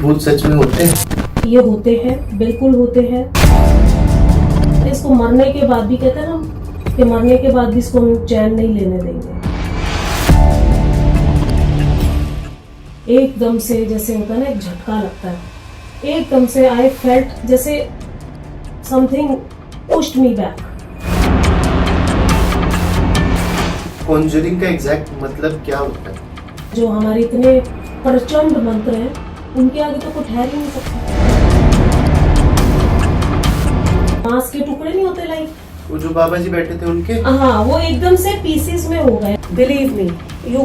भूत सच में होते हैं? ये होते हैं, बिल्कुल होते हैं। इसको मरने के बाद भी कहते हैं ना कि मरने के बाद भी इसको हम चैन नहीं लेने देंगे। एकदम से जैसे होता है ना, एक झटका लगता है, एकदम से आई फेल्ट जैसे something pushed me back. Conjuring का एग्जैक्ट मतलब क्या होता है? जो हमारे इतने प्रचंड मंत्र हैं, उनके आगे तो कोई ठहर ही नहीं सकता। मांस के टुकड़े नहीं होते लाइक, वो जो बाबा जी बैठे थे उनके, हाँ, वो एकदम से पीसेस में हो गए। Believe me, you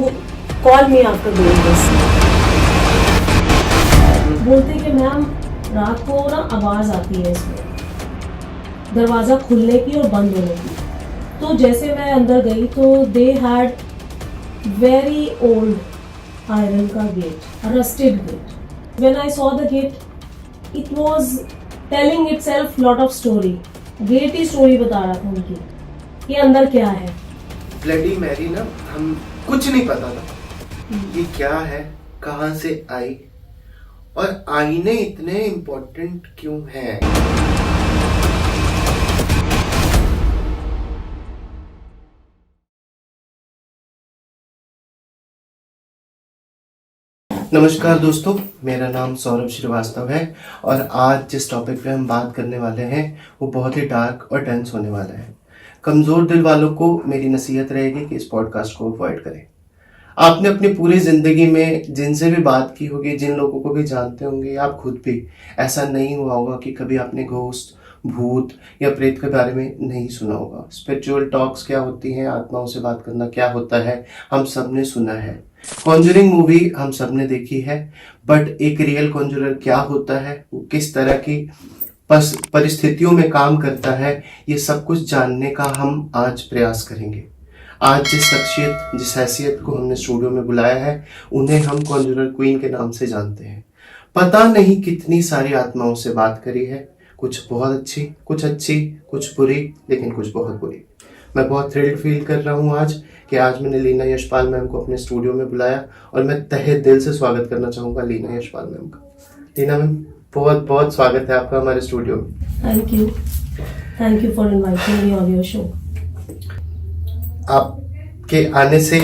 call me after doing this. बोलते कि मैम रात को ना आवाज आती है इसमें, दरवाजा खुलने की और बंद होने की। तो जैसे मैं अंदर गई तो they had very old iron का gate, rusted gate. When I saw the gate, it was telling itself lot of story. Gate ही स्टोरी बता रहा था उनकी कि अंदर क्या है। ब्लडी मैरी ना, हम कुछ नहीं पता था ये क्या है, कहाँ से आई, और आईने इतने इम्पोर्टेंट क्यों हैं? नमस्कार दोस्तों, मेरा नाम सौरभ श्रीवास्तव है और आज जिस टॉपिक पे हम बात करने वाले हैं वो बहुत ही डार्क और टेंस होने वाला है। कमज़ोर दिल वालों को मेरी नसीहत रहेगी कि इस पॉडकास्ट को अवॉइड करें। आपने अपनी पूरी ज़िंदगी में जिनसे भी बात की होगी, जिन लोगों को भी जानते होंगे, आप खुद भी, ऐसा नहीं हुआ होगा कि कभी आपने घोस्ट, भूत या प्रेत के बारे में नहीं सुना होगा। स्पिरिचुअल टॉक्स क्या होती हैं, आत्माओं से बात करना क्या होता है, हम सब ने सुना है। कॉन्जरिंग मूवी हम सब ने देखी है, बट एक रियल कॉन्जरर क्या होता है, वो किस तरह की परिस्थितियों में काम करता है, ये सब कुछ जानने का हम आज प्रयास करेंगे। आज जिस शख्सियत, जिस हैसियत को हमने स्टूडियो में बुलाया है, उन्हें हम कॉन्जरर क्वीन के नाम से जानते हैं। पता नहीं कितनी सारी आत्माओं से बात करी है, कुछ बहुत अच्छी, कुछ बुरी, लेकिन कुछ बहुत बुरी। मैं बहुत थ्रिल्ड फील कर रहा हूँ आज कि आज मैंने लीना यशपाल मैम को अपने स्टूडियो में बुलाया और मैं तहे दिल से स्वागत करना चाहूँगा लीना यशपाल मैम का। लीना मैम, बहुत बहुत स्वागत है आपका हमारे स्टूडियो में। Thank you for inviting me on your show. आपके आने से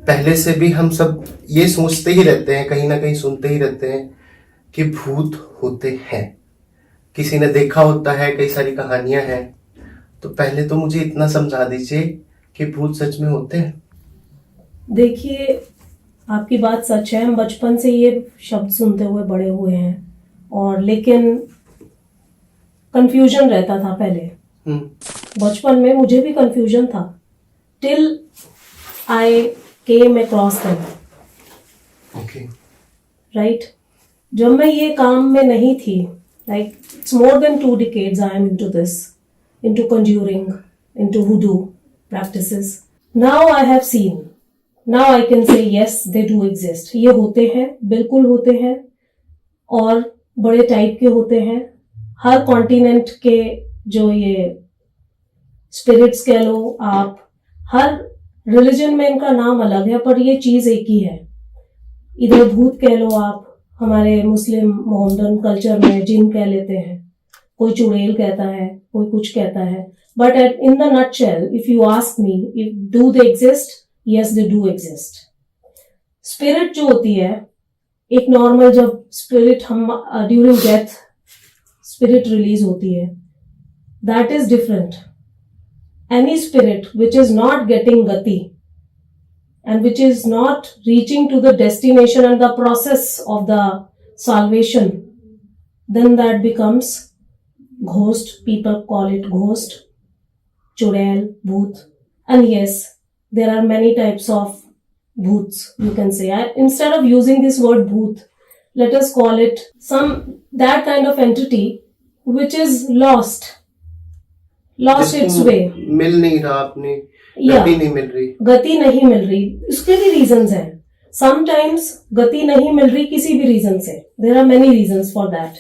पहले से भी हम सब ये सोचते ही रहते हैं, कहीं ना कहीं सुनते ही रहते हैं कि भूत होते हैं, किसी ने देखा होता है, कई सारी कहानियां हैं। तो पहले तो मुझे इतना समझा दीजिए कि भूत सच में होते हैं। देखिए, आपकी बात सच है, हम बचपन से ये शब्द सुनते हुए बड़े हुए हैं, और लेकिन कंफ्यूजन रहता था पहले। बचपन में मुझे भी कंफ्यूजन था, till I came across them. Okay, right. जब मैं ये काम में नहीं थी, like it's more than 2 decades I am into this, into conjuring, into voodoo practices. Now I have seen, now I can say yes, they do exist. ये होते हैं, बिल्कुल होते हैं, और बड़े टाइप के होते हैं। हर कॉन्टिनेंट के जो ये स्पिरिट्स कह लो आप, हर रिलीजन में इनका नाम अलग है, पर ये चीज एक ही है। इधर भूत कह लो आप, हमारे मुस्लिम मोहम्मदन कल्चर में जिन कह लेते हैं, कोई चुड़ैल कहता है, कोई कुछ कहता है। But in the nutshell, if you ask me, if do they exist, yes they do exist. Spirit जो होती है, एक नॉर्मल जब स्पिरिट हम ड्यूरिंग डेथ स्पिरिट रिलीज होती है, that is different. Any spirit which is not getting गति and which is not reaching to the destination and the process of the salvation, then that becomes ghost. People call it ghost, chudail, bhoot. And yes, there are many types of bhoots, you can say. Instead of using this word bhoot, let us call it that kind of entity which is lost its way. मिल नहीं रहा, अपनी गति नहीं मिल रही। उसके भी reasons हैं। Sometimes गति नहीं मिल रही किसी भी रीजन से। There are many reasons for that.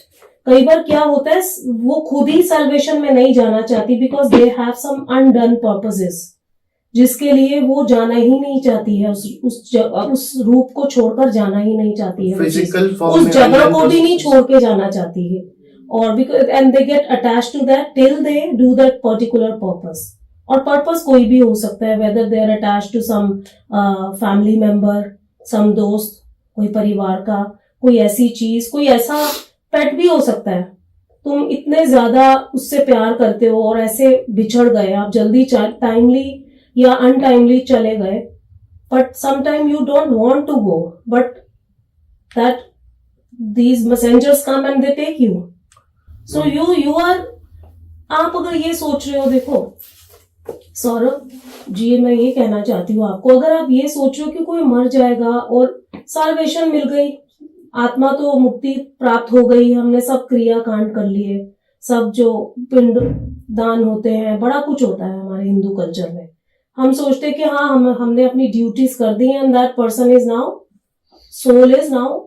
कई बार क्या होता है, वो खुद ही सल्वेशन में नहीं जाना चाहती because they have some undone purposes, जिसके लिए वो जाना ही नहीं चाहती है, उस रूप को छोड़कर जाना ही नहीं चाहती है, फिजिकल फॉर्म उस में जगह को भी नहीं छोड़ के जाना चाहती है, और because and they get attach to that till they do that particular purpose. और पर्पस कोई भी हो सकता है, whether they are attach to some family member, some दोस्त, कोई परिवार का, कोई ऐसी चीज, कोई ऐसा पेट भी हो सकता है। तुम इतने ज्यादा उससे प्यार करते हो और ऐसे बिछड़ गए, आप जल्दी टाइमली या अनटाइमली चले गए, but sometime you don't want to go, but that these messengers come and they take you. So you are, आप अगर ये सोच रहे हो, देखो सौरभ जी, मैं ये कहना चाहती हूँ आपको, अगर आप ये सोच रहे हो कि कोई मर जाएगा और साल्वेशन मिल गई, आत्मा तो मुक्ति प्राप्त हो गई, हमने सब क्रिया कांड कर लिए, सब जो पिंड दान होते हैं, बड़ा कुछ होता है हमारे हिंदू कल्चर में, हम सोचते हैं कि हाँ हमने अपनी ड्यूटीज कर दी and that person is now, soul is now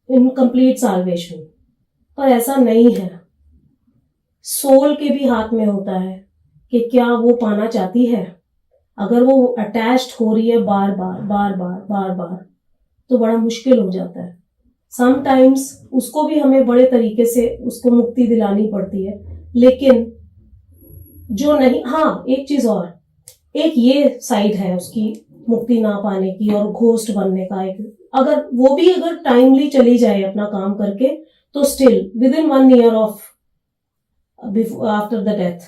in complete salvation. पर ऐसा नहीं है। सोल के भी हाथ में होता है कि क्या वो पाना चाहती है। अगर वो अटैच्ड हो रही है बार बार बार बार बार बार, तो बड़ा मुश्किल हो जाता है। समटाइम्स उसको भी हमें बड़े तरीके से उसको मुक्ति दिलानी पड़ती है, लेकिन जो नहीं, हाँ एक चीज और, एक ये साइड है उसकी मुक्ति ना पाने की और घोस्ट बनने का, एक अगर वो भी अगर टाइमली चली जाए अपना काम करके, तो still with in 1 year of after the death,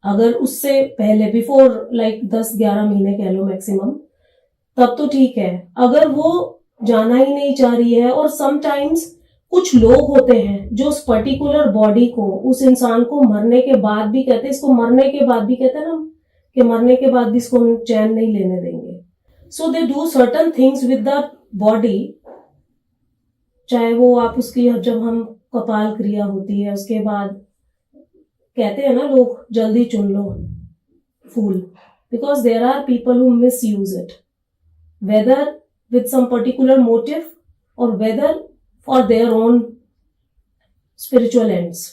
अगर उससे पहले बिफोर लाइक 10-11 महीने कह लो मैक्सिमम, तब तो ठीक है। अगर वो जाना ही नहीं चाह रही है, और समटाइम्स कुछ लोग होते हैं जो उस पर्टिकुलर बॉडी को, उस इंसान को मरने के बाद भी कहते हैं, इसको मरने के बाद भी कहते हैं ना कि मरने के बाद भी इसको हम चैन नहीं लेने देंगे। So they do certain things with the body, चाहे वो आप उसकी, जब हम कपाल क्रिया होती है उसके बाद कहते हैं ना लोग, जल्दी चुन लो फूल, because there are people who misuse it, whether with some particular motive और whether for their own spiritual ends.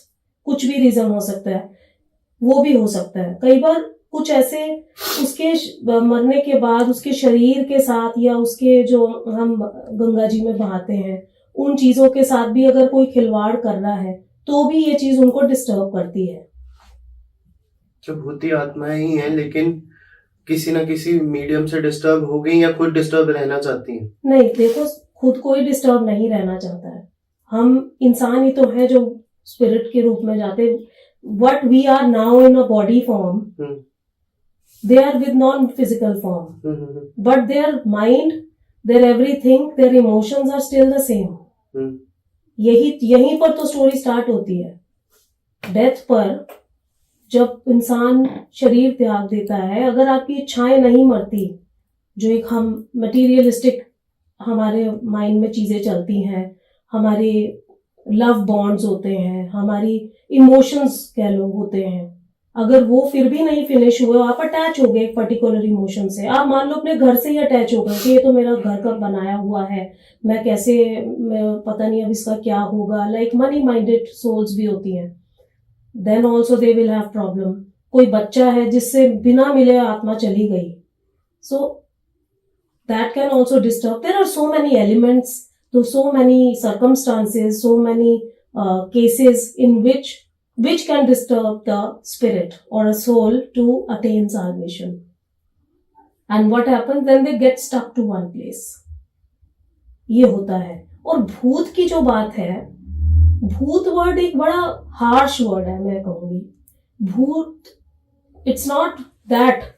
कुछ भी रीजन हो सकता है, वो भी हो सकता है। कई बार कुछ ऐसे उसके मरने के बाद उसके शरीर के साथ, या उसके जो हम गंगा जी में बहाते हैं उन चीजों के साथ भी अगर कोई खिलवाड़ कर रहा है, तो भी ये चीज उनको डिस्टर्ब करती है। जब भूती आत्माएं ही हैं, लेकिन किसी ना किसी मीडियम से डिस्टर्ब हो गई या खुद डिस्टर्ब रहना चाहती हैं। नहीं, देखो खुद कोई डिस्टर्ब नहीं रहना चाहता है, हम इंसान ही तो है जो स्पिरिट के रूप में जाते। What we are now in a body form, they are with non physical form, but their mind, their everything, their emotions are still the same. यहीं पर तो स्टोरी स्टार्ट होती है। डेथ पर जब इंसान शरीर त्याग देता है, अगर आपकी इच्छाएं नहीं मरती, जो एक हम मटीरियलिस्टिक हमारे माइंड में चीजें चलती हैं, हमारे लव बॉन्ड्स होते हैं, हमारी इमोशंस कह लो होते हैं, अगर वो फिर भी नहीं फिनिश हुए, आप अटैच हो गए एक पर्टिकुलर इमोशन से, आप मान लो अपने घर से ही अटैच हो गए कि ये तो मेरा घर का बनाया हुआ है, मैं कैसे, पता नहीं अब इसका क्या होगा, लाइक मनी माइंडेड सोल्स भी होती हैं, then also they will have problem. कोई बच्चा है जिससे बिना मिले आत्मा चली गई, so that can also disturb. There are so many elements, so many circumstances, so many cases in which can disturb the spirit or a soul to attain salvation. And what happens then? They get stuck to one place. ये होता है। और भूत की जो बात है, भूत वर्ड एक बड़ा हार्श वर्ड है, मैं कहूंगी। भूत, इट्स नॉट दैट,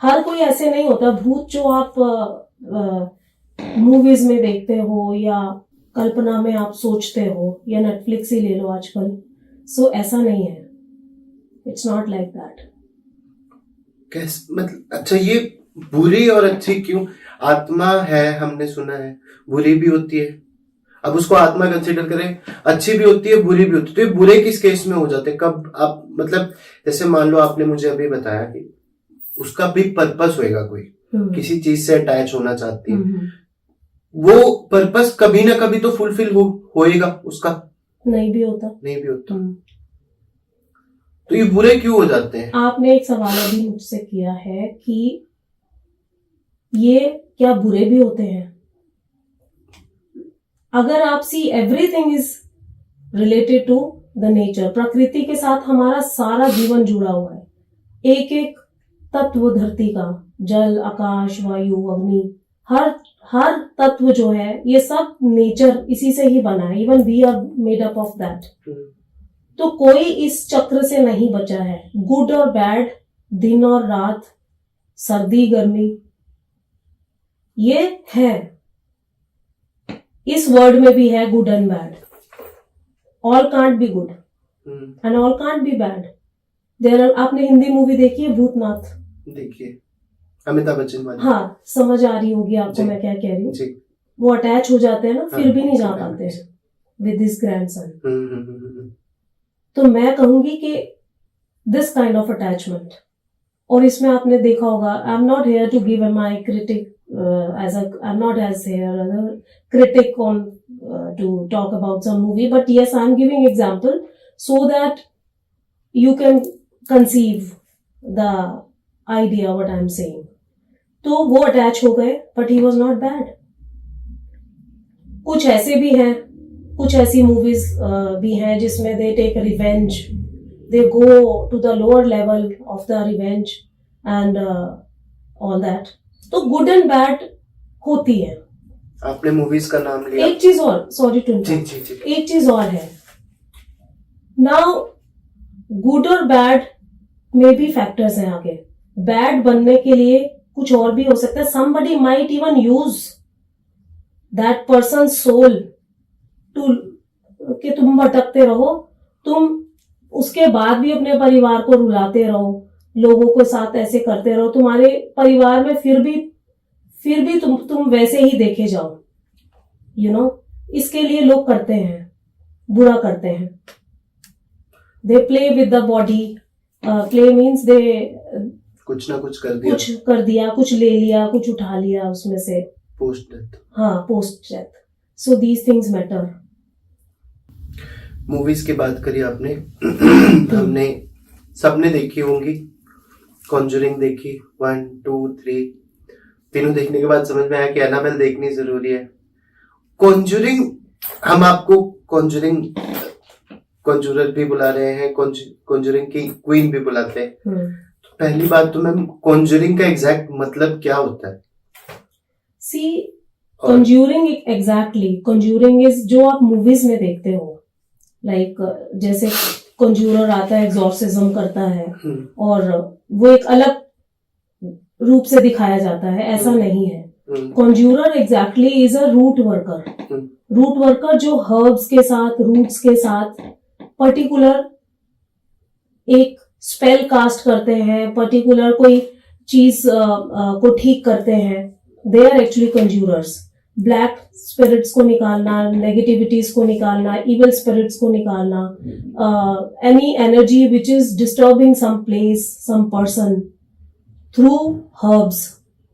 हर कोई ऐसे नहीं होता। भूत जो आप मूवीज में देखते हो या कल्पना में आप सोचते हो, या नेटफ्लिक्स ही ले लो आजकल, सो ऐसा नहीं है, इट्स नॉट लाइक दैट। मतलब अच्छा, ये बुरी और अच्छी क्यों? आत्मा है, हमने सुना है बुरी भी होती है, अब उसको आत्मा कंसिडर करें, अच्छी भी होती है बुरी भी होती है, तो ये बुरे किस केस में हो जाते हैं? कब आप, मतलब जैसे मान लो आपने मुझे अभी बताया कि उसका भी पर्पस होएगा, कोई किसी चीज से अटैच होना चाहती है, वो पर्पस कभी ना कभी तो फुलफिल होएगा उसका, नहीं भी होता, नहीं भी होता। तो ये बुरे क्यों हो जाते हैं? आपने एक सवाल अभी मुझसे किया है कि ये क्या बुरे भी होते हैं? अगर आप see everything is related to the nature, प्रकृति के साथ हमारा सारा जीवन जुड़ा हुआ है। एक एक तत्व धरती का, जल, आकाश, वायु, अग्नि, हर हर तत्व जो है ये सब नेचर इसी से ही बना है। Even we are made up of that. तो कोई इस चक्र से नहीं बचा है। गुड और बैड, दिन और रात, सर्दी गर्मी, ये है। इस वर्ड में भी है good and bad. All can't be good and all can't be bad. There are, आपने हिंदी मूवी देखी है भूतनाथ? देखिए, अमिताभ बच्चन वाली। हाँ, समझ आ रही होगी आपको जी। मैं क्या कह रही हूँ। जी। वो अटैच हो जाते हैं ना, फिर हाँ, भी नहीं जा हाँ, पाते हैं विद दिस ग्रैंडसन। हम्म। तो मैं कहूंगी कि दिस काइंड ऑफ अटैचमेंट, और इसमें आपने देखा होगा, I am not here to give my critic I am not as here as a critic on to talk about some movie, but yes, I am giving example so that you can conceive the idea what I am saying. तो वो attach हो गए, but he was not bad. कुछ ऐसे भी हैं, कुछ ऐसी मूवीज भी हैं जिसमें they take revenge, they go to the lower level of the revenge and all that. तो गुड एंड बैड होती है। आपने मूवीज का नाम लिया। एक चीज और, सॉरी टू जी जी जी। एक चीज और है। नाउ गुड और बैड में भी फैक्टर्स हैं आगे। बैड बनने के लिए कुछ और भी हो सकता है। somebody might even use that person's soul to कि तुम भटकते रहो, तुम उसके बाद भी अपने परिवार को रुलाते रहो, लोगों के साथ ऐसे करते रहो, तुम्हारे परिवार में फिर भी तुम वैसे ही देखे जाओ। यू नो, इसके लिए लोग करते हैं, बुरा करते हैं। They play with the body. Play means they कुछ ना कुछ कर दिया, कुछ कर दिया, कुछ ले लिया, कुछ उठा लिया उसमें से। Post death. हाँ, post death. So these things matter. Movies की बात करी आपने। हमने सबने देखी होंगी। कॉन्जरिंग देखी 1 2 3, तीनों देखने के बाद समझ में आया कि एनाबेल देखनी जरूरी है। कॉन्जरिंग, हम आपको कॉन्जूरर भी बुला रहे हैं, कॉन्जरिंग की क्वीन भी बुलाते हैं। पहली बात तो मैम, कॉन्जरिंग का एग्जैक्ट मतलब क्या होता है? सी, कॉन्ज्यूरिंग एग्जैक्टली, कॉन्ज्यूरिंग इज जो आप मूवीज में देखते हो, लाइक जैसे कॉन्ज्यूरर आता है, एग्जॉर्सिज्म करता है, और वो एक अलग रूप से दिखाया जाता है, ऐसा नहीं है। Conjurer exactly is a root worker. Root worker जो हर्ब्स के साथ, रूट्स के साथ पर्टिकुलर एक स्पेल कास्ट करते हैं, पर्टिकुलर कोई चीज को ठीक करते हैं। They are actually conjurers. Black spirits को निकालना, नेगेटिविटीज को निकालना, इविल स्पिरिट्स को निकालना, any energy which is disturbing some place, some person, through herbs,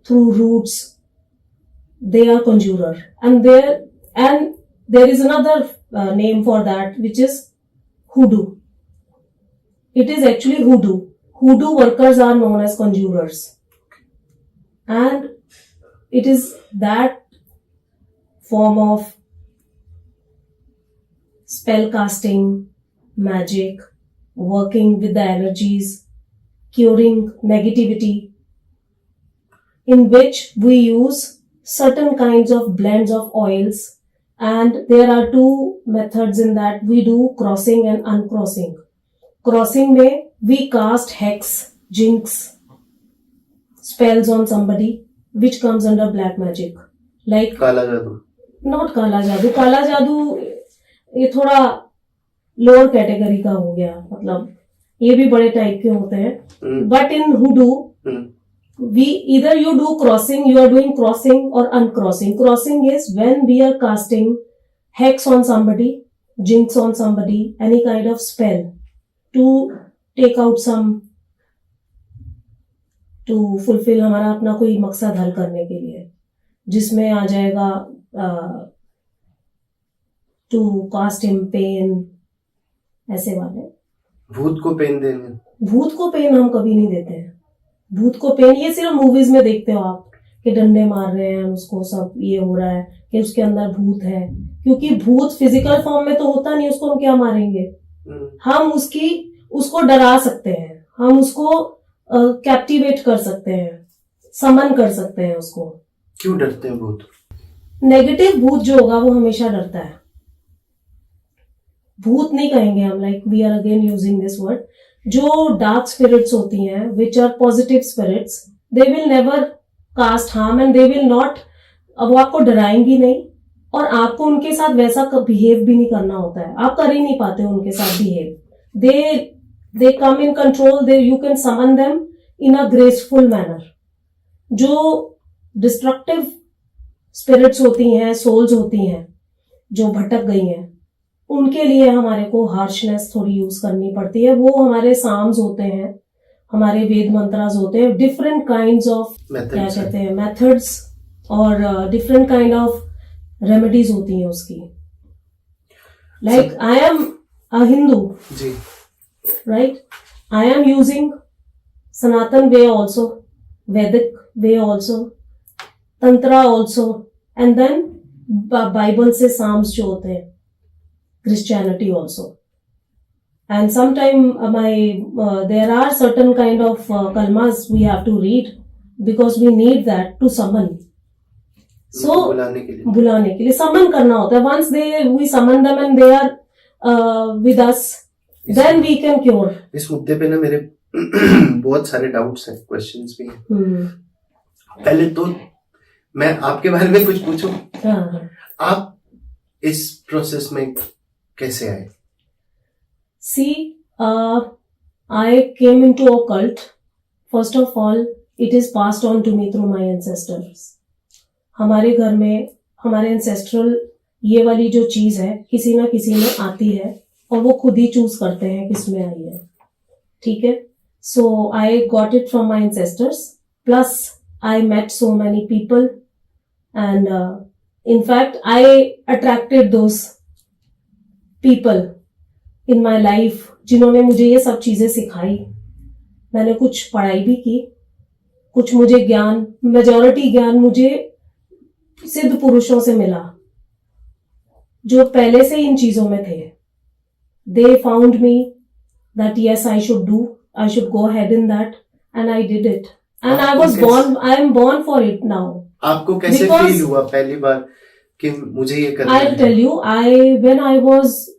through roots, they are conjurer. And there is another name for that, which is hoodoo. It is actually hoodoo. Hoodoo workers are known as conjurers, and it is that form of spell casting, magic, working with the energies, curing negativity, in which we use certain kinds of blends of oils, and there are two methods in that. We do crossing and uncrossing. Crossing में we cast hex, jinx, spells on somebody which comes under black magic, like काला जादू। not काला जादू। काला जादू ये थोड़ा lower category का हो गया, मतलब ये भी बड़े टाइप के होते हैं। But in hoodoo we either you do crossing, you are doing crossing or uncrossing. Crossing is when we are casting hex on somebody, jinx on somebody, any kind of spell to take out some, to fulfill हमारा अपना कोई मकसद हल करने के लिए, जिसमें आ जाएगा to cast him pain, ऐसे वाले। भूत को पेन देने? भूत को पेन हम कभी नहीं देते हैं। भूत को पेन ये सिर्फ मूवीज में देखते हो आप कि डंडे मार रहे हैं उसको, सब ये हो रहा है कि उसके अंदर भूत है, क्योंकि भूत फिजिकल फॉर्म में तो होता नहीं, उसको हम क्या मारेंगे। हम उसको डरा सकते हैं, हम उसको कैप्टिवेट कर सकते हैं, समन कर सकते हैं उसको। क्यों डरते हैं भूत? नेगेटिव भूत जो होगा वो हमेशा डरता है। भूत नहीं कहेंगे हम, like we are again using this word. जो डार्क स्पिरिट्स होती हैं which are positive spirits, they will never cast harm and they will not, अब वो आपको डराएंगी नहीं और आपको उनके साथ वैसा बिहेव भी नहीं करना होता है, आप कर ही नहीं पाते उनके साथ behave. They come in control, they you can summon them in a graceful manner. जो डिस्ट्रक्टिव स्पिरिट्स होती हैं, सोल्स होती हैं जो भटक गई हैं, उनके लिए हमारे को हार्शनेस थोड़ी यूज करनी पड़ती है। वो हमारे साम्स होते हैं, हमारे वेद मंत्रास होते हैं, डिफरेंट काइंड्स ऑफ क्या कहते हैं मेथड्स और डिफरेंट काइंड ऑफ रेमेडीज होती हैं उसकी। Like I am a Hindu जी, right, I am using Sanatan way also, Vedic way also, tantra also, and then Bible से साम्स जो होते हैं, Christianity also. And sometime there are certain kind of kalmas we have to read because we need that to summon. So बुलाने के लिए summon करना होता है. Once we summon them and they are with us, then we can cure. इस मुद्दे पे ना मेरे बहुत सारे डाउट्स हैं, क्वेश्चंस भी हैं। पहले तो मैं आपके बारे में कुछ पूछूं? हाँ। आप इस प्रोसेस में कैसे आए? See, I came into occult. First of all, it is passed on to me through my ancestors. हमारे घर में हमारे ancestral ये वाली जो चीज है किसी ना किसी में आती है और वो खुद ही चूज करते हैं किस में आई है, ठीक है। So I got it from my ancestors. Plus I met so many people and in fact I attracted those people in my life जिन्होंने मुझे ये सब चीजें सिखाई। मैंने कुछ पढ़ाई भी की, कुछ मुझे ज्ञान, मेजॉरिटी ज्ञान मुझे सिद्ध पुरुषों से मिला जो पहले से इन चीजों में थे। They found me that yes I should go ahead in that and I did it and I am born for it now. आपको कैसे फील हुआ पहली बार कि मुझे ये करना है? I'll tell you, when I was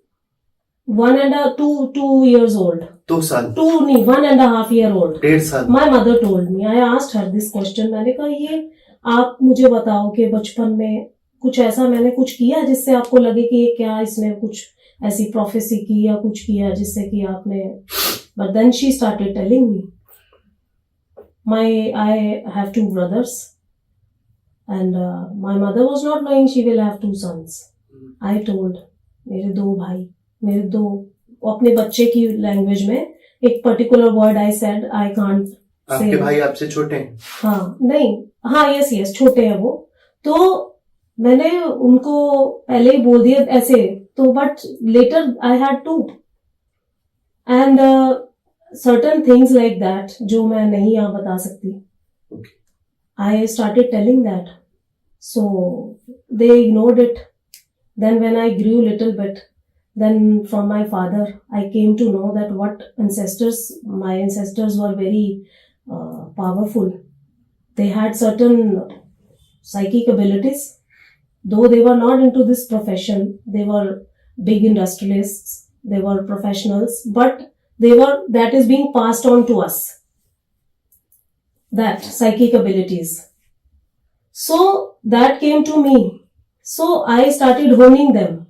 2 years old. 2 साल? 1.5 year old. 1.5 साल? My mother told me, I asked her this question. मैंने कहा ये आप मुझे बताओ कि बचपन में कुछ ऐसा मैंने कुछ किया जिससे आपको लगे कि ये क्या, इसने कुछ ऐसी प्रोफेसी की या कुछ किया जिससे कि आपने, but then she started telling me. I have 2 brothers. And my mother was not knowing she will have 2 sons. I told मेरे 2 भाई, मेरे 2 अपने बच्चे की लैंग्वेज में एक particular word I said I can't say. आपके भाई आपसे छोटे हैं? हाँ, नहीं, हाँ, यस छोटे हैं वो। तो मैंने उनको पहले ही बोल दिया ऐसे, तो but later I had to and certain things like that जो मैं नहीं यहाँ बता सकती। I started telling that. So they ignored it. Then when I grew little bit, then from my father, I came to know that my ancestors were very powerful. They had certain psychic abilities. Though they were not into this profession, they were big industrialists, they were professionals, but that is being passed on to us. That psychic abilities. So that came to me. So I started honing them.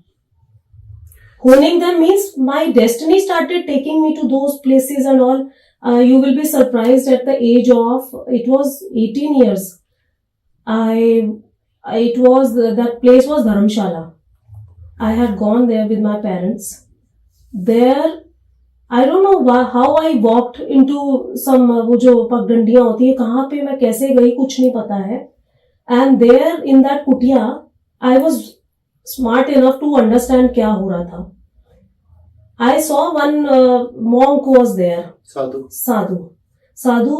Honing them means my destiny started taking me to those places and all. You will be surprised at the age of, it was 18 years. That place was Dharamshala. I had gone there with my parents. There, I don't know how I walked into some, वो जो पगडंडियां होती है, कहाँ पे मैं कैसे गई कुछ नहीं पता है. And there in that कुटिया, I was smart enough to understand क्या हो रहा था. I saw one monk was there. साधु. साधु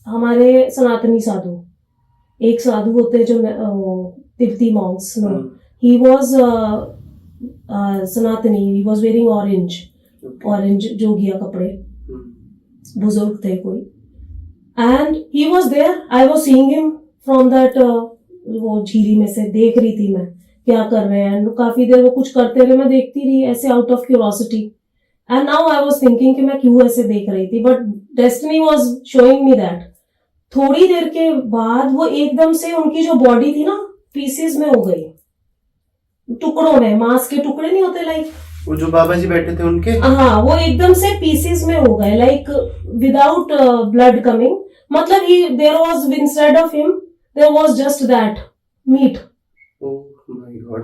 हमारे सनातनी साधु, एक साधु होते हैं जो तिब्बती Monks. No, he was Sanatani. He was wearing orange जोगिया कपड़े. बुजुर्ग थे कोई. And he was there. I was seeing him from that, वो झीली में से देख रही थी मैं क्या कर रहे हैं. काफी देर वो कुछ करते रहे, मैं देखती रही ऐसे out of curiosity. And now I was thinking कि मैं क्यों ऐसे देख रही थी, but destiny was showing me that. थोड़ी देर के बाद वो एकदम से उनकी जो बॉडी थी ना पीसेस में हो गई, टुकड़ों में, मांस के टुकड़े नहीं होते लाइक, वो जो बाबा जी बैठे थे उनके, हाँ, वो एकदम से पीसेस में हो गए लाइक विदाउट ब्लड कमिंग. मतलब he there was instead of him there was just that meat.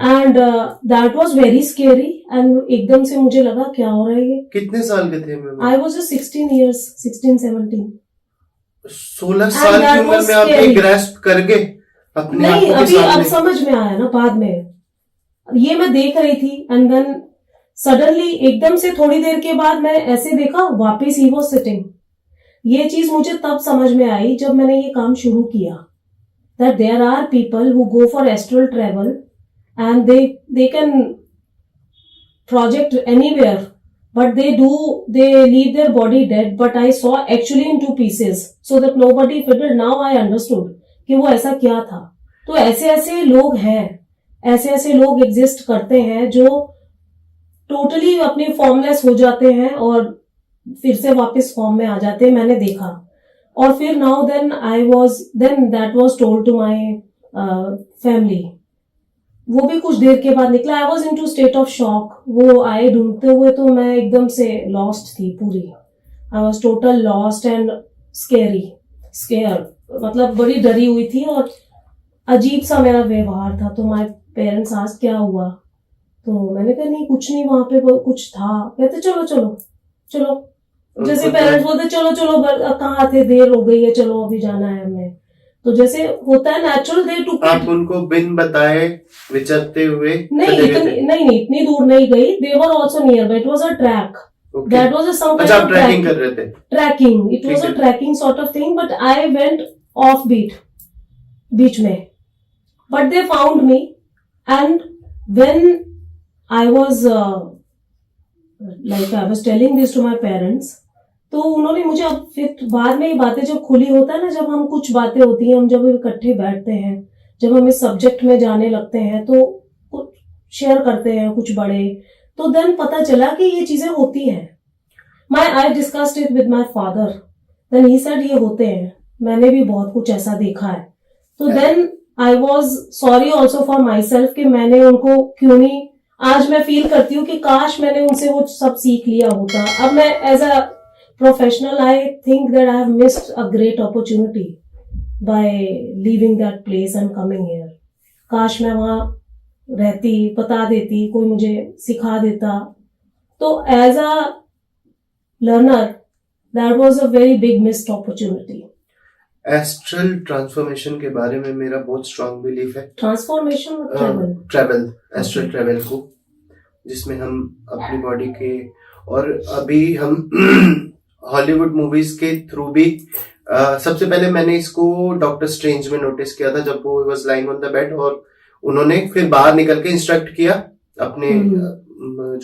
And that was very scary. And एकदम से मुझे लगा क्या हो रहा है ये. कितने साल के थे ma'am? I was just 16 years, 16-17. 16 साल की उम्र में आप एक ग्रैस्प कर गए अपने नहीं, आंखों के अभी अब सामने? समझ में आया ना बाद में. ये मैं देख रही थी एंड देन सडनली एकदम से थोड़ी देर के बाद मैं ऐसे देखा, वापस ही वो सिटिंग. ये चीज मुझे तब समझ में आई जब मैंने ये काम शुरू किया, that there are people who go for astral travel and they can project anywhere, but they leave their body dead. But I saw actually in two pieces so that nobody fiddled. Now I understood कि वो ऐसा क्या था. तो ऐसे ऐसे लोग हैं, ऐसे ऐसे लोग एग्जिस्ट करते हैं जो टोटली अपनी फॉर्मलेस हो जाते हैं और फिर से वापस फॉर्म में आ जाते हैं. मैंने देखा. और फिर now then that was told to my family. वो भी कुछ देर के बाद निकला. I was in to state of shock. वो आए ढूंढते हुए तो मैं एकदम से लॉस्ट थी पूरी. I was total lost and square, मतलब बड़ी डरी हुई थी और अजीब सा मेरा व्यवहार था. तो माय पेरेंट्स आस्क्ड क्या हुआ, तो मैंने कहा नहीं कुछ नहीं, वहां पे कुछ था. कहते चलो चलो चलो, जैसे पेरेंट्स बोलते चलो चलो, कहाँ थे, देर हो गई है, चलो अभी जाना है हमें. तो जैसे होता है नेचुरल, दे टू. आप उनको बिन बताए विचरते हुए नहीं इतनी दूर नहीं गई. They were also nearby. It was a track. That was a some kind of tracking कर रहे थे. Tracking, it was a tracking sort of thing. But I went off बीच में. But they found me and when I was like I was telling this to my parents, तो उन्होंने मुझे, अब फिर बाद में ये बातें जब खुली होता है ना, जब हम कुछ बातें होती हैं, हम जब इकट्ठे बैठते हैं, जब हम इस सब्जेक्ट में जाने लगते हैं तो कुछ शेयर करते हैं कुछ बड़े, तो देन पता चला कि ये चीजें होती हैं. I discussed it with my father. Then he said ये होते हैं, मैंने भी बहुत कुछ ऐसा देखा है. तो then I was sorry also for my myself मैंने उनको क्यों नहीं. आज मैं फील करती हूँ कि काश मैंने उनसे वो सब सीख लिया होता. अब मैं as a professional, I think that I have missed a great opportunity by leaving that place and coming here. काश मैं वहां रहती, बता देती, कोई मुझे सिखा देता. तो as a learner, that was a very big missed opportunity. Astral transformation के बारे में मेरा बहुत स्ट्रांग बिलीफ है. ट्रांसफॉर्मेशन और ट्रेवल, एस्ट्रल ट्रेवल को, जिसमें हम अपनी बॉडी के, और अभी हम हॉलीवुड मूवीज के थ्रू भी, सबसे पहले मैंने इसको डॉक्टर स्ट्रेंज में नोटिस किया था जब वो was lying on the bed, और उन्होंने फिर बाहर निकल के इंस्ट्रक्ट किया अपने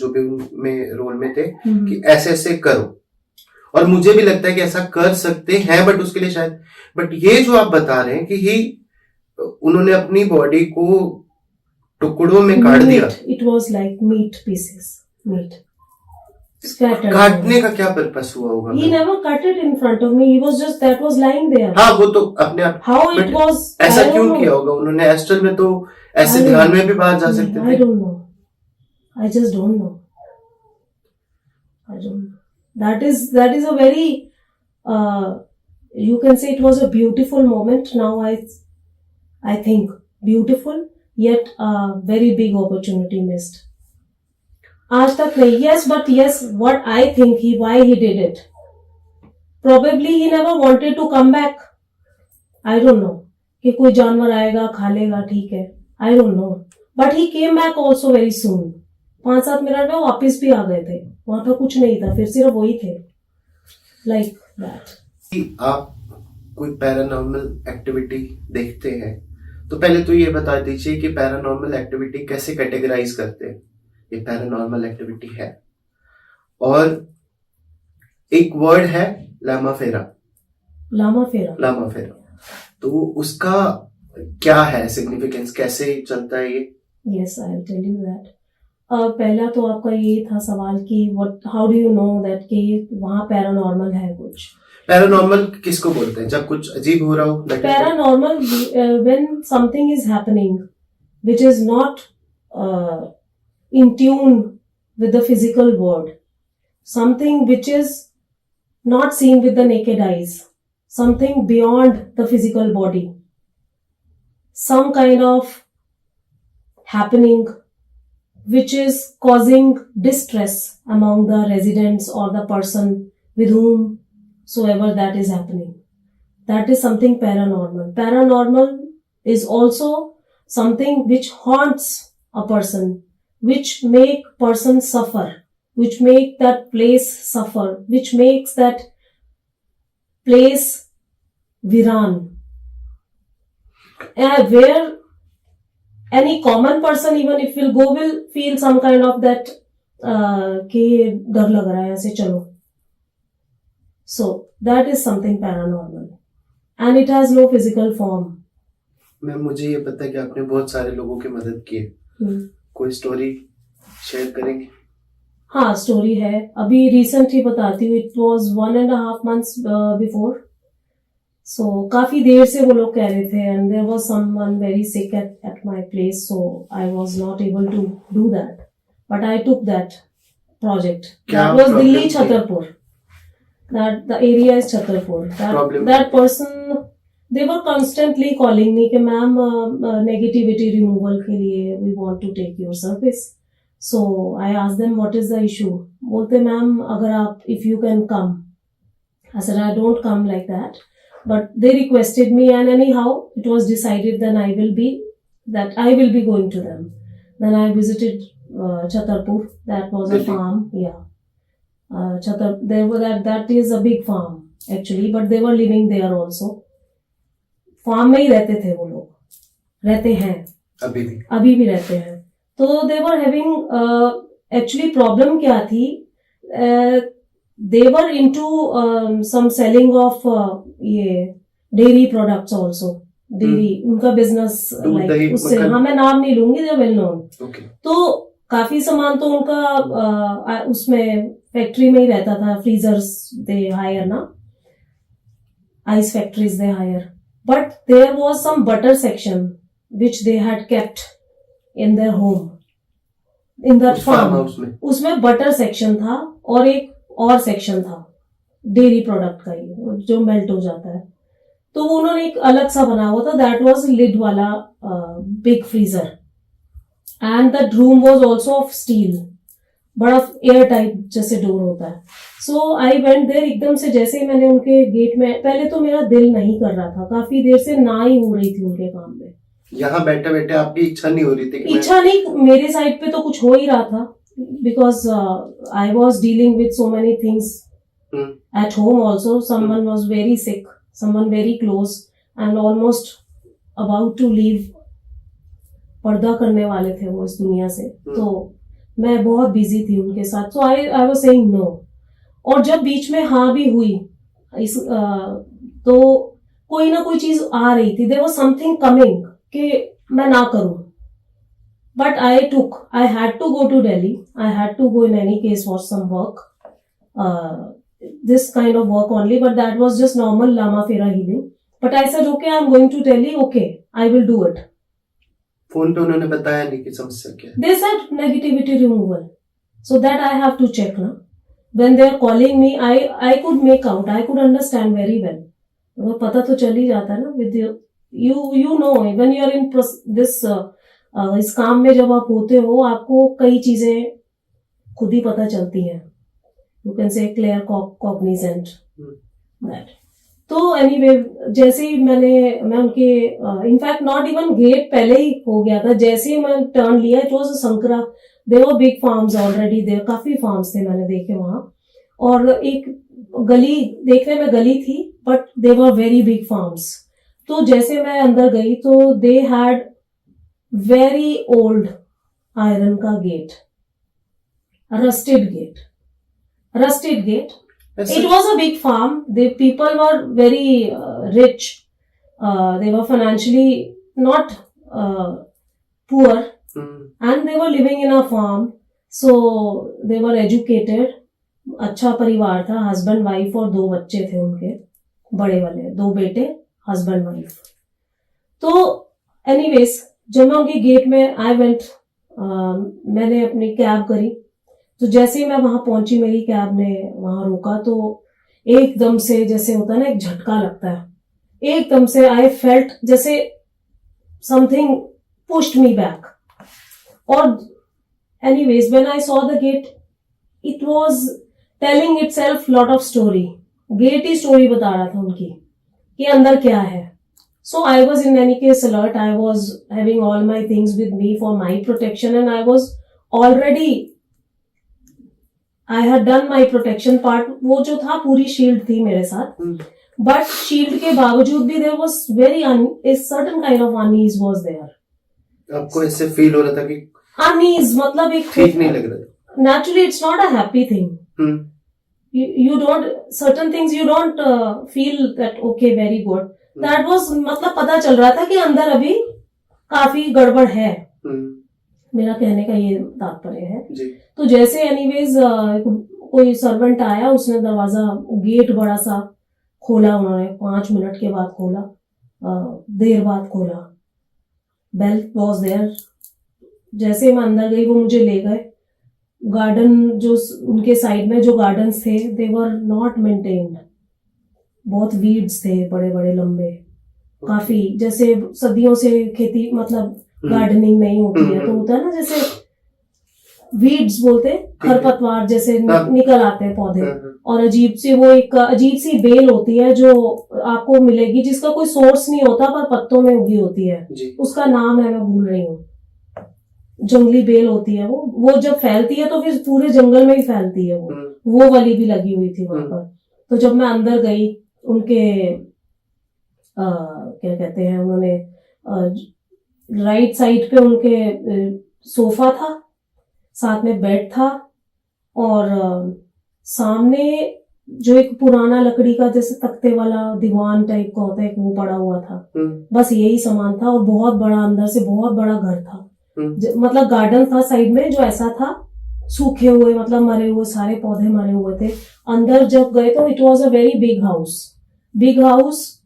जो भी उनमें रोल में थे कि ऐसे ऐसे करो. और मुझे भी लगता है कि ऐसा कर सकते हैं, बट उसके लिए शायद, बट ये जो आप बता रहे हैं कि उन्होंने अपनी बॉडी को टुकड़ों में काट दिया. It was like meat pieces, meat काटने का क्या पर्पस हुआ होगा? He never cut it in front of me. He was just, that was lying there. हाँ, वो तो अपने आप. How it was? ऐसा क्यों किया होगा उन्होंने? एस्ट्रल में तो ऐसे ध्यान में भी बाहर जा सकते थे. I don't know. I just don't know. I don't know. That is a very, you can say it was a beautiful moment. Now I think beautiful, yet a very big opportunity missed. आज तक नहीं. Yes, but yes, what I think why he did it. Probably he never wanted to come back. I don't know. कि कोई जानवर आएगा खा लेगा, ठीक है. I don't know. But he came back also very soon. 5-7 minute में वापस भी आ गए थे, वहां पे कुछ नहीं था, फिर सिर्फ वही थे, लाइक दैट। कि आप कोई पैरानॉर्मल एक्टिविटी देखते हैं तो पहले तो ये बता दीजिए कि पैरानॉर्मल एक्टिविटी कैसे कैटेगराइज करते हैं, ये पैरानॉर्मल एक्टिविटी है। और एक वर्ड है लामा फेरा, तो उसका क्या है सिग्निफिकेंस, कैसे चलता है ये? Yes, I will tell you that. पहला तो आपका ये था सवाल कि how do you know that कि वहाँ पैरानॉर्मल है कुछ। पैरानॉर्मल किसको बोलते हैं? जब कुछ अजीब हो रहा हो। Paranormal when something is happening which is not in tune with the physical world, something which is not seen with the naked eyes, something beyond the physical body, some kind of happening which is causing distress among the residents or the person with whomsoever that is happening. That is something paranormal. Paranormal is also something which haunts a person, which make person suffer, which make that place suffer, which makes that place viran. Where any common person, even if will go, will feel some kind of that कि डर लग रहा है ऐसे चलो. So that is something paranormal, and it has no physical form. Ma'am मुझे ये पता है कि आपने बहुत सारे लोगों की मदद की है, कोई स्टोरी शेयर करेंगे? हाँ, स्टोरी है, अभी रिसेंट ही बताती हूँ। It was 1.5 months before. So काफी देर से वो लोग कह रहे थे, and there was someone very sick at my place, so I was not able to do that, but I took that project. That was Delhi Chhatarpur, that the area is Chhatarpur. That person, they were constantly calling me कि ma'am negativity removal के लिए we want to take your service. So I asked them what is the issue. बोलते ma'am अगर आप if you can come. I said I don't come like that, but they requested me, and anyhow it was decided then I will be going to them. Then I visited Chhatarpur. That was a farm. Yeah, that is a big farm actually, but they were living there also. Farm में ही रहते थे वो लोग, रहते हैं अभी भी रहते हैं। तो they were having actually problem क्या थी, they were into some selling of ये dairy products also, dairy उनका business like उससे, हाँ मैं नाम नहीं लूंगी, they are well known। तो काफी सामान तो उनका उसमें फैक्ट्री में ही रहता था, freezers they hire ना, ice factories they hire, but there was some butter section which they had kept in their home, in that farm। उसमें बटर सेक्शन था और एक और सेक्शन था डेयरी प्रोडक्ट का ही जो मेल्ट हो जाता है, तो वो उन्होंने एक अलग सा बना हुआ था। दैट वाज लिड वाला big freezer, and the room was also of steel, बड़ा एयर टाइट जैसे डोर होता है। सो आई वेंट देयर, एकदम से जैसे ही मैंने उनके गेट में, पहले तो मेरा दिल नहीं कर रहा था, काफी देर से ना ही हो रही थी उनके काम में। यहाँ बैठे बैठे आपकी इच्छा नहीं हो रही थी? इच्छा नहीं, मेरे साइड पे तो कुछ हो ही रहा था, because I was dealing with so many things at home also. Someone was very sick, someone very close, and almost about to leave, पर्दा करने वाले थे वो इस दुनिया से। तो मैं बहुत बिजी थी उनके साथ, सो आई वाज सेइंग नो। और जब बीच में हाँ भी हुई तो कोई ना कोई चीज आ रही थी, देयर वाज समथिंग कमिंग कि मैं ना करूं, but I had to go to Delhi, I had to go in any case for some work, this kind of work only, but that was just normal Lama Fera healing. But I said, okay, I'm going to Delhi, okay, I will do it. Phone पे उन्होंने बताया नहीं कि समस्या क्या है? They said negativity removal, so that I have to check ना. When they are calling me, I could make out, I could understand very well. वो पता तो चल ही जाता है ना, with you know when you are in this इस काम में जब आप होते हो, आपको कई चीजें खुद ही पता चलती हैं। You can say clear cognizant that. तो एनीवे जैसे ही मैं उनके इनफैक्ट नॉट इवन गेट पहले ही हो गया था, जैसे ही मैं टर्न लिया इट वाज संकरा, there were big farms already there, काफी फार्म्स थे मैंने देखे वहां, और एक गली देखने में गली थी but they were very big farms. तो जैसे मैं अंदर गई तो they had very old iron का gate, rusted gate. It was a big farm. The people were very rich. They were financially not poor, and they were living in a farm. So they were educated. अच्छा परिवार था, husband wife और 2 बच्चे थे उनके, बड़े वाले 2 बेटे, हस्बैंड वाइफ। तो एनीवेज जब मैं उनके गेट में आई वेंट, मैंने अपनी कैब करी, तो जैसे ही मैं वहां पहुंची मेरी कैब ने वहां रोका तो एकदम से जैसे होता है ना एक झटका लगता है, एकदम से आई फेल्ट जैसे समथिंग पुश्ड मी बैक। और anyways when I saw the gate it was telling itself lot of story, gate ही स्टोरी बता रहा था उनकी कि अंदर क्या है। So I was in any case alert, I was having all my things with me for my protection, and I was already I had done my protection part. वो जो था पूरी शील्ड थी मेरे साथ, बट शील्ड के बावजूद भी there was very certain kind of uneasy was there. आपको ऐसे फील हो रहा था कि अनईज मतलब एक ठीक नहीं लग रहा? Naturally it's not a happy thing, you don't, certain things you don't feel that okay very good, that was मतलब पता चल रहा था कि अंदर अभी काफी गड़बड़ है, मेरा कहने का ये तात्पर्य है जी। तो जैसे एनीवेज कोई सर्वेंट आया, उसने दरवाजा गेट बड़ा सा खोला, उन्होंने 5 मिनट के बाद खोला, देर बाद खोला, बेल वॉज देयर। जैसे मैं अंदर गई वो मुझे ले गए, गार्डन जो उनके साइड में जो गार्डन्स थे दे वर नॉट मेंटेन्ड, बहुत वीड्स थे बड़े बड़े लंबे, काफी जैसे सदियों से खेती मतलब गार्डनिंग नहीं होती है तो होता है ना जैसे वीड्स बोलते हैं, खरपतवार जैसे निकल आते हैं पौधे, और अजीब सी वो एक अजीब सी बेल होती है जो आपको मिलेगी जिसका कोई सोर्स नहीं होता पर पत्तों में उगी होती है, उसका नाम है मैं भूल रही हूँ, जंगली बेल होती है वो जब फैलती है तो फिर पूरे जंगल में ही फैलती है, वो वाली भी लगी हुई थी वहां पर। तो जब मैं अंदर गई उनके क्या कहते हैं, उन्होंने राइट साइड पे उनके सोफा था, साथ में बेड था, और सामने जो एक पुराना लकड़ी का जैसे तख्ते वाला दीवान टाइप का होता है वो पड़ा हुआ था, बस यही सामान था, और बहुत बड़ा अंदर से बहुत बड़ा घर था, मतलब गार्डन था साइड में जो ऐसा था, सूखे हुए मतलब मरे हुए सारे पौधे मरे हुए थे। अंदर जब गए तो it was a very big house,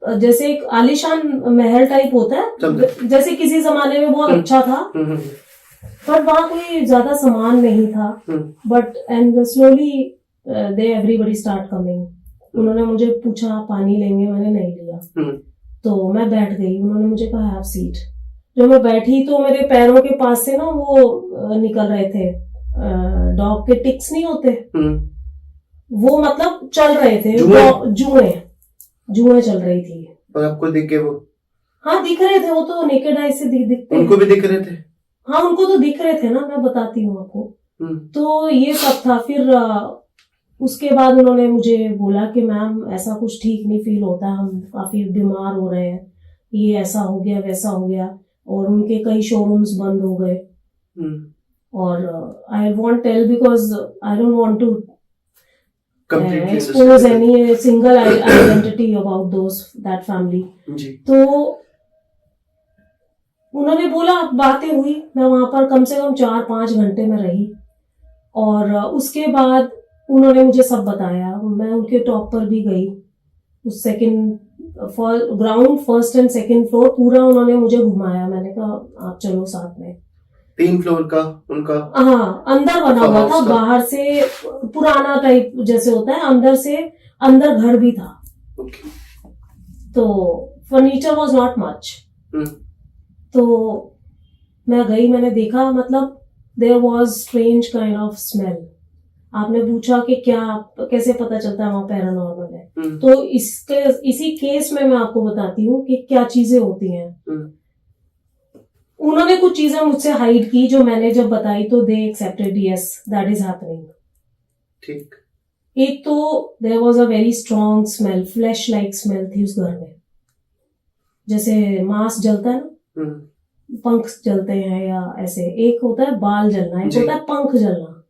जैसे एक आलीशान महल टाइप होता है, जैसे किसी जमाने में बहुत अच्छा था, पर वहां कोई ज्यादा सामान नहीं था, but and slowly they everybody start coming. उन्होंने मुझे पूछा पानी लेंगे, मैंने नहीं लिया, तो मैं बैठ गई, उन्होंने मुझे कहा हैव सीट। जब मैं बैठी तो मेरे पैरों के पास से ना वो निकल रहे थे, डॉग के टिक्स नहीं होते, वो मतलब चल रहे थे, जुएं चल रही थी। और आपको दिख गए वो? हाँ दिख रहे थे, वो तो नेकेड आई से दिखते। उनको भी दिख रहे थे? हाँ उनको तो दिख रहे थे ना, मैं बताती हूँ आपको। तो ये सब था। फिर उसके बाद उन्होंने मुझे बोला कि मैम ऐसा कुछ ठीक नहीं फील होता, हम काफी बीमार हो रहे हैं, ये ऐसा हो गया वैसा हो गया, और उनके कई शोरूम्स बंद हो गए। और I won't tell because I don't want to expose any single identity about that family। तो उन्होंने बोला, बातें हुई, मैं वहां पर कम से कम 4-5 घंटे में रही, और उसके बाद उन्होंने मुझे सब बताया। मैं उनके टॉप पर भी गई, उस ground first and second floor पूरा उन्होंने मुझे घुमाया। मैंने कहा आप चलो साथ में। 3 फ्लोर का उनका? हाँ, अंदर बना हुआ था, बाहर से पुराना टाइप जैसे होता है, अंदर से अंदर घर भी था। तो फर्नीचर वॉज नॉट मच। तो मैं गई, मैंने देखा, मतलब there was strange kind of smell. आपने पूछा कि क्या कैसे पता चलता है वहां पैरानॉर्मल है, हम्म, तो इसी केस में मैं आपको बताती हूँ कि क्या चीजें होती हैं। हम्म, उन्होंने कुछ चीजें मुझसे हाइड की, जो मैंने जब बताई तो they accepted, yes that is happening. ठीक। एक तो there was a very strong smell, flash like smell थी उस घर में, जैसे मांस जलता है ना, हम्म, पंख जलते हैं या ऐसे, एक होता है बाल जलना, एक जी। होता है पंख जलना।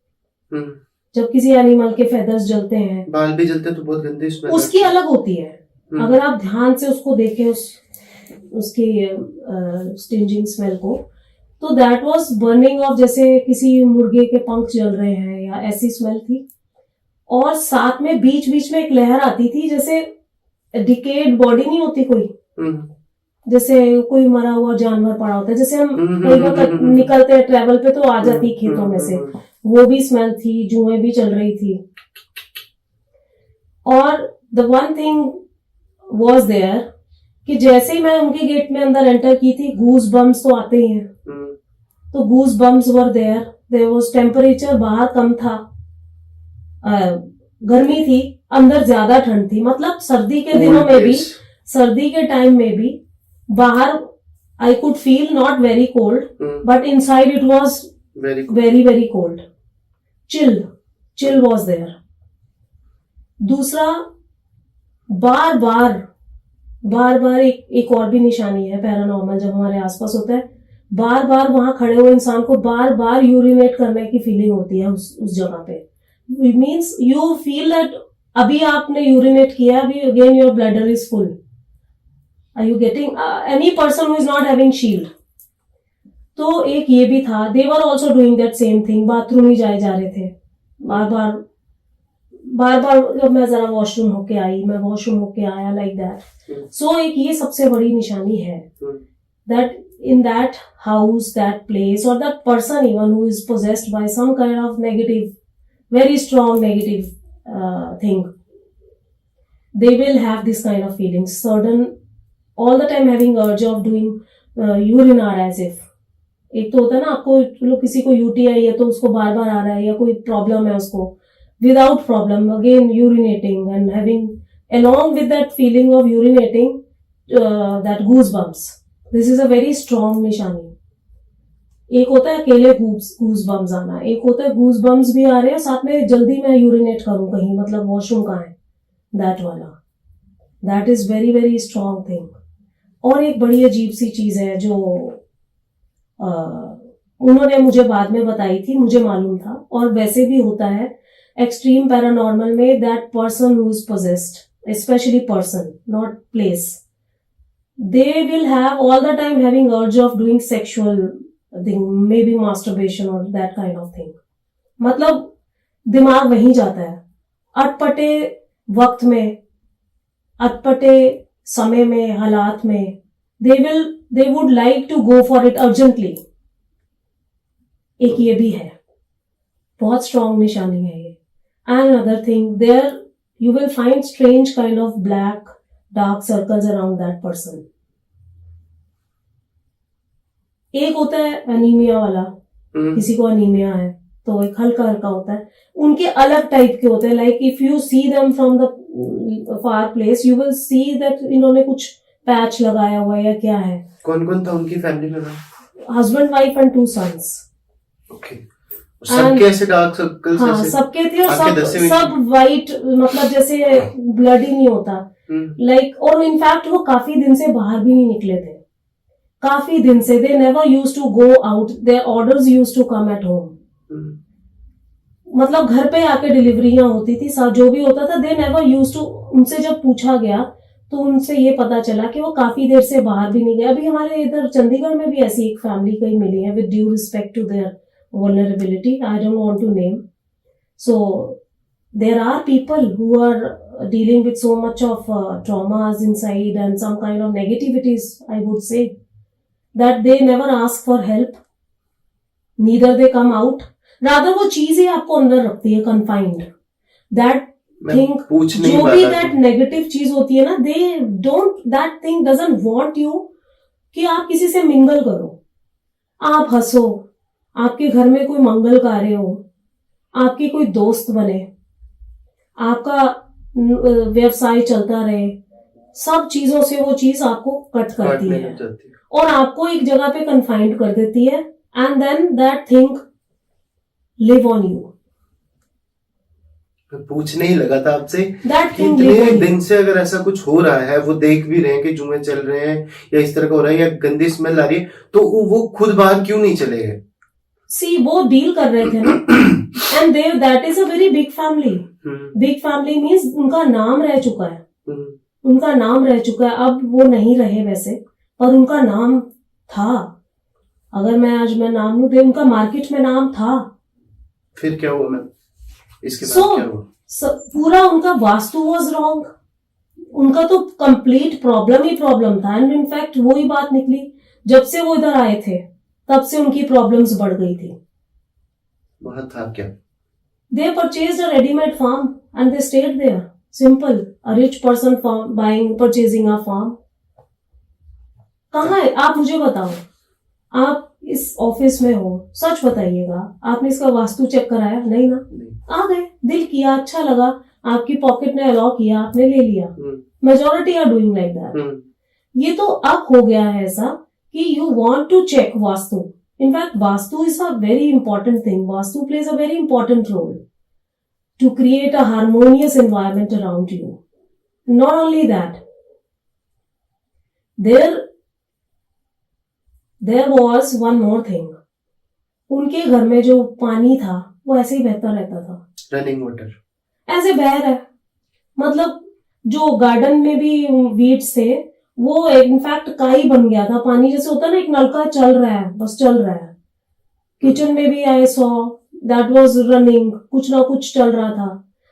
हम्म, जब किसी एनिमल के फेदर्स जलते हैं, बाल भी जलते तो बहुत गंदी स्मेल उसकी आती है। अलग होती है। अगर आप ध्यान से उसको देखें, उसकी स्टिंजिंग स्मेल को, तो दैट वाज बर्निंग ऑफ, जैसे किसी मुर्गे के पंख जल रहे हैं या ऐसी स्मेल थी। और साथ में बीच बीच में एक लहर आती थी, जैसे डिकेड बॉडी नहीं होती कोई, हम्म, जैसे कोई मरा हुआ जानवर पड़ा होता है, जैसे हम हम्म, कई बार निकलते हैं ट्रैवल पे तो आ जाती है खेतों में से, वो भी स्मेल थी, जुएं भी चल रही थी। और the one thing was there कि जैसे ही मैं उनके गेट में अंदर एंटर की थी, गूज बम्स तो आते ही हैं, तो goose bumps were there was temperature बाहर कम था, गर्मी थी, अंदर ज्यादा ठंड थी। मतलब सर्दी के दिनों में भी, सर्दी के टाइम में भी बाहर I could feel not very cold, but inside it was very very cold, chill was there. दूसरा, बार बार एक और भी निशानी है पैरानॉर्मल जब हमारे आसपास होता है, बार बार वहां खड़े हुए इंसान को बार बार यूरिनेट करने की फीलिंग होती है उस जगह पे। It means you feel that अभी आपने यूरिनेट किया, अभी again your bladder is full. Are you getting? Any person who is not having shield. तो एक ये भी था, they were also doing that same thing, bathroom ही जाए जा रहे थे बार बार, जब मैं जरा वॉशरूम होके आई, मैं वॉशरूम होके आया, लाइक दैट। सो एक ये सबसे बड़ी निशानी है, that in that house, that place, or that person even who is possessed by some kind of negative, very strong negative thing, they will have this kind of feelings, sudden, all the time having urge of doing urine as if, एक तो होता है ना आपको, चलो किसी को UTI है तो उसको बार बार आ रहा है, या कोई प्रॉब्लम है उसको, without problem again urinating and having along with that feeling of urinating that goosebumps. This is a very strong निशानी। एक होता है अकेले गूज बम्स आना, एक होता है गूज बम्स भी आ रहे हैं साथ में जल्दी मैं यूरिनेट करूं कहीं, मतलब वॉशरूम कहाँ है, दैट वाला, that is very very strong thing. और एक बड़ी अजीब सी चीज है जो उन्होंने मुझे बाद में बताई थी, मुझे मालूम था, और वैसे भी होता है एक्सट्रीम पैरानॉर्मल में, that person who is possessed, specially person not place, they will have all the time having urge of doing sexual thing, maybe masturbation or that kind of thing. मतलब दिमाग वहीं जाता है, अटपटे वक्त में, अटपटे समय में, हालात में, they would like to go for it urgently. एक ये भी है, बहुत स्ट्रॉन्ग निशानी है ये। And another thing, there you will find strange kind of black dark circles around that person. एक होता है एनीमिया वाला, किसी को एनीमिया है तो एक हल्का हल्का होता है, उनके अलग टाइप के होते हैं, like if you see them from the far place you will see that इन्होंने कुछ पैच लगाया हुआ है या क्या है। कौन कौन था उनकी फैमिली में? Husband wife and 2 sons। Okay, सबके ऐसे डार्क सर्कल्स? हाँ, सबके थे, और सब वाइट, मतलब जैसे ब्लड ही नहीं होता, लाइक और इनफैक्ट वो काफी दिन से बाहर भी नहीं निकले थे, काफी दिन से। They never use to go out, their orders use to come at home, मतलब घर पे आके डिलीवरियां होती थी, जो भी होता था, दे नेवर यूज टू। उनसे जब पूछा गया तो उनसे ये पता चला कि वो काफी देर से बाहर भी नहीं गए। अभी हमारे इधर चंडीगढ़ में भी ऐसी एक फैमिली कई मिली है, with due respect to their vulnerability, I don't want to name. So there are people who are dealing with so much of traumas inside and some kind of negativities, I would say, that they never ask for help, neither they come out, rather वो चीज ही आपको अंदर रखती है confined, that thing, जो भी that negative चीज होती है ना, they don't, that thing doesn't want you कि आप किसी से mingle करो, आप हंसो, आपके घर में कोई मंगल कार्य हो, आपके कोई दोस्त बने, आपका व्यवसाय चलता रहे, सब चीजों से वो चीज आपको कट करती काटने है लग जाती है। और आपको एक जगह पे कन्फाइंड कर देती है and then that thing live on you. मैं पूछने ही लगा था आपसे दैट कि थिंग इतने लिव ऑन दिन यू। से अगर ऐसा कुछ हो रहा है, वो देख भी रहे हैं कि जुए चल रहे हैं या इस तरह का हो रहा है या गंदी स्मेल आ रही है, तो वो खुद बाहर क्यों नहीं चले गए? सी वो डील कर रहे थे ना and they that is a very big family. Big family means उनका नाम रह चुका है, उनका नाम रह चुका है। अब वो नहीं रहे वैसे, पर उनका नाम था। अगर मैं आज मैं नाम लूं तो उनका मार्केट में नाम था। फिर क्या हुआ मैम? इसके बाद So, क्या हुआ? पूरा उनका वास्तु वॉज रॉन्ग। उनका तो कंप्लीट प्रॉब्लम ही प्रॉब्लम था एंड इनफैक्ट वो ही बात निकली, जब से वो इधर आए थे तब से उनकी प्रॉब्लम्स बढ़ गई थी। वहां था क्या? They purchased a ready-made farm and they stayed there. Simple. A rich person purchasing a farm. कहाँ है? आप मुझे बताओ, आप इस ऑफिस में हो, सच बताइएगा, आपने इसका वास्तु चेक कराया? नहीं ना। आ गए, दिल किया, अच्छा लगा, आपकी पॉकेट ने अलाउ किया, आपने ले लिया। Majority are doing like that. ये तो अब हो गया है ऐसा कि you want to check vastu. In fact vastu is a very important thing. Vastu plays a very important role to create a harmonious environment around you. Not only that, there was one more thing. उनके घर में जो पानी था वो ऐसे ही बहता रहता था, रनिंग वाटर ऐसे बह रहा है। मतलब जो गार्डन में भी वीड्स थे वो इनफैक्ट काई बन गया था। पानी जैसे होता है ना, एक नलका चल रहा है, बस चल रहा है। किचन में भी I saw that was running, कुछ ना कुछ चल रहा था।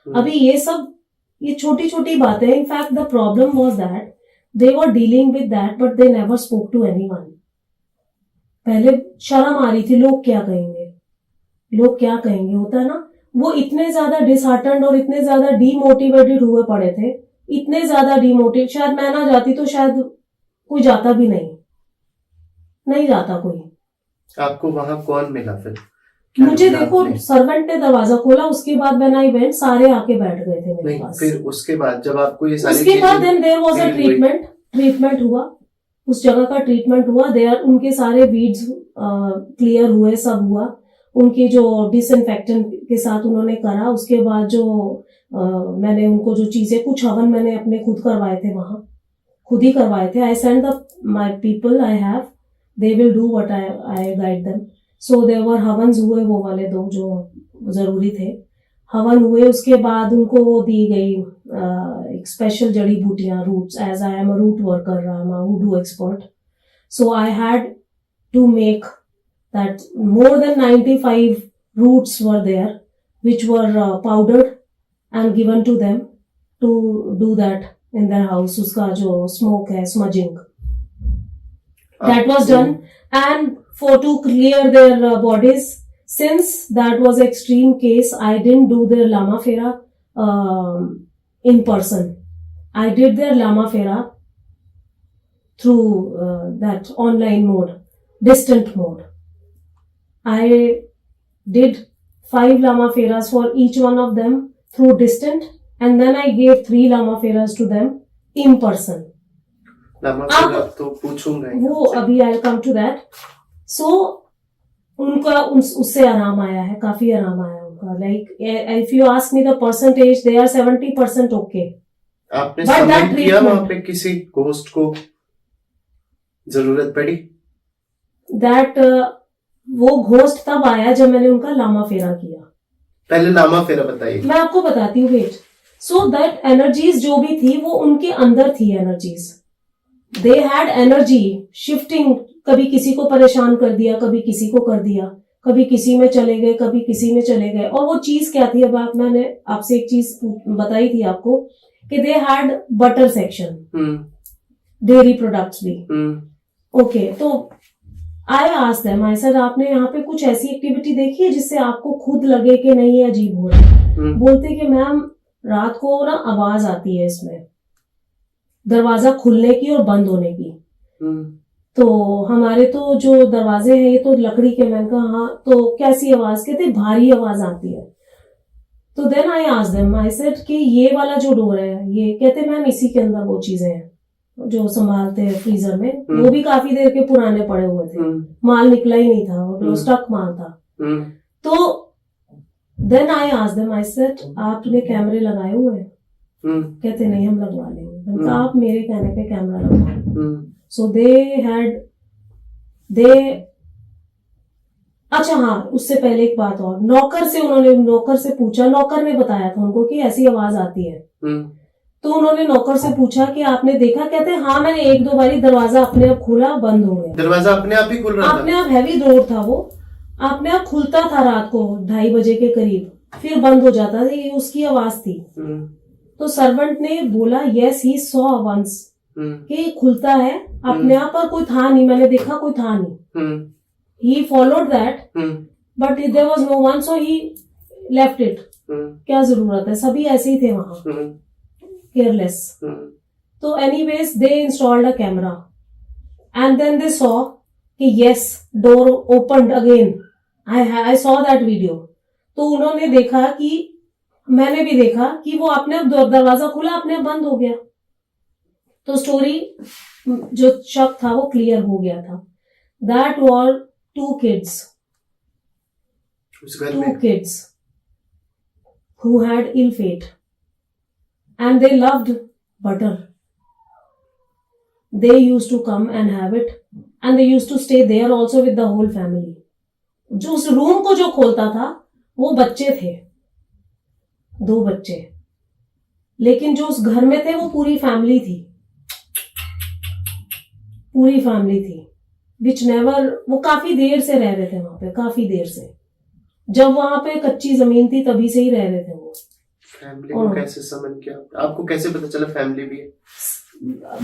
अभी ये सब ये छोटी छोटी बातें। In fact the problem was that they were dealing with that but they never spoke to anyone. पहले शर्म आ रही थी, लोग क्या कहेंगे, लोग क्या कहेंगे, होता है ना। वो इतने ज्यादा डिसहार्टेंड और इतने ज्यादा डीमोटिवेटेड हुए पड़े थे, इतने ज्यादा डीमोटिवेट। शायद मैं ना जाती तो शायद कोई जाता भी नहीं जाता कोई। आपको वहां कौन मिला फिर? मुझे देखो, सर्वेंट ने दरवाजा खोला, उसके बाद व्हेन आई वेंट सारे आके बैठ गए थे मेरे पास। फिर उसके बाद जब आपको ये सारी उसके बाद then there was a treatment हुआ, उस जगह का ट्रीटमेंट हुआ। देयर उनके सारे वीड्स क्लियर हुए, सब हुआ। उनके जो डिसइंफेक्टेंट के साथ उन्होंने करा। उसके बाद जो मैंने उनको जो चीजें, कुछ हवन मैंने अपने खुद करवाए थे, वहां खुद ही करवाए थे। I send the my people I have, they will do what I guide them. So their havans हुए, वो वाले दो जो जरूरी थे, हवन हुए। उसके बाद उनको वो दी गई एक स्पेशल जड़ी बूटियां, roots. As I am a root worker, I am a voodoo expert, so I had to make that more than 95 roots were there which were powdered and given to them to do that in their house. उसका जो smoke है, smudging, that was done. And for to clear their bodies, since that was extreme case, I didn't do their Lama Fera in person. I did their Lama Fera through that online mode, distant mode. I did 5 Lama Feras for each one of them through distant, and then I gave 3 Lama Feras to them in person. Lama फेरा तो पूछूंगा ही वो आपसे। अभी आई come to that. सो उनका उससे आराम आया है, काफी आराम आया उनका। Like if you ask me the percentage, they are 70% okay. आपने But that समन किया treatment- वहां पे किसी घोस्ट को जरूरत पड़ी? दैट वो घोस्ट तब आया जब मैंने उनका लामा फेरा किया। पहले लामा फेरा बताइए। मैं आपको बताती हूँ, वेट। सो दैट एनर्जीज जो भी थी वो उनके अंदर थी। Energies, they had energy shifting. कभी किसी को परेशान कर दिया, कभी किसी को कर दिया, कभी किसी में चले गए, कभी किसी में चले गए। और वो चीज क्या थी, अब मैंने आपसे एक चीज बताई थी आपको कि they had butter section, dairy products भी। ओके, तो आई आस्क्ड देम, आई सेड आपने यहाँ पे कुछ ऐसी एक्टिविटी देखी है जिससे आपको खुद लगे कि नहीं ये अजीब हो रहा है? बोलते कि मैम रात को ना आवाज आती है इसमें, दरवाजा खुलने की और बंद होने की। तो हमारे तो जो दरवाजे हैं ये तो लकड़ी के। मैंने कहा हाँ, तो कैसी आवाज? कहते भारी आवाज आती है। तो then I asked them, I said कि ये वाला जो डोर है, ये कहते मैम इसी के अंदर वो चीजें हैं जो संभालते हैं फ्रीजर में, वो भी काफी देर के पुराने पड़े हुए थे, माल निकला ही नहीं था, वो स्टक माल था। तो then I asked them, I said आपने कैमरे लगाए हुए हैं? कहते नहीं, हम लगवा लेंगे। मैंने कहा आप मेरे कहने पे कैमरा लगवाओ। सो दे अच्छा हाँ, उससे पहले एक बात और, उन्होंने नौकर से पूछा, नौकर ने बताया था उनको कि ऐसी आवाज आती है। तो उन्होंने नौकर से पूछा कि आपने देखा? कहते हाँ मैंने एक दो बारी दरवाजा अपने आप खुला, बंद हो गया। दरवाजा अपने आप ही खुल रहा था? अपने आप, हैवी डोर था वो, अपने आप खुलता था रात को 2:30 बजे के करीब, फिर बंद हो जाता था, ये उसकी आवाज थी। तो सर्वेंट ने बोला यस ही सॉ वंस, कि खुलता है अपने आप, पर कोई था नहीं, मैंने देखा कोई था नहीं। He followed that, but there was no one, so he left it. क्या जरूरत है, सभी ऐसे ही थे वहां, केयरलेस। तो anyways they installed a camera and then they saw कि yes door opened again. I saw that video. तो उन्होंने देखा कि, मैंने भी देखा कि वो अपने आप दरवाजा खुला, अपने आप बंद हो गया। तो स्टोरी जो शक था वो क्लियर हो गया था। That was two kids who had ill fate, and they loved butter. They used to come and have it, and they used to stay there also with the whole family. जो उस room को जो खोलता था वो बच्चे थे, 2 बच्चे, लेकिन जो उस घर में थे वो पूरी फैमिली थी, विच नेवर, वो काफी देर से रह रहे थे वहां पे, काफी देर से, जब वहां पे कच्ची जमीन थी तभी से ही रह रहे थे वो। फैमिली को कैसे समझ किया? आपको कैसे पता चला फैमिली भी है?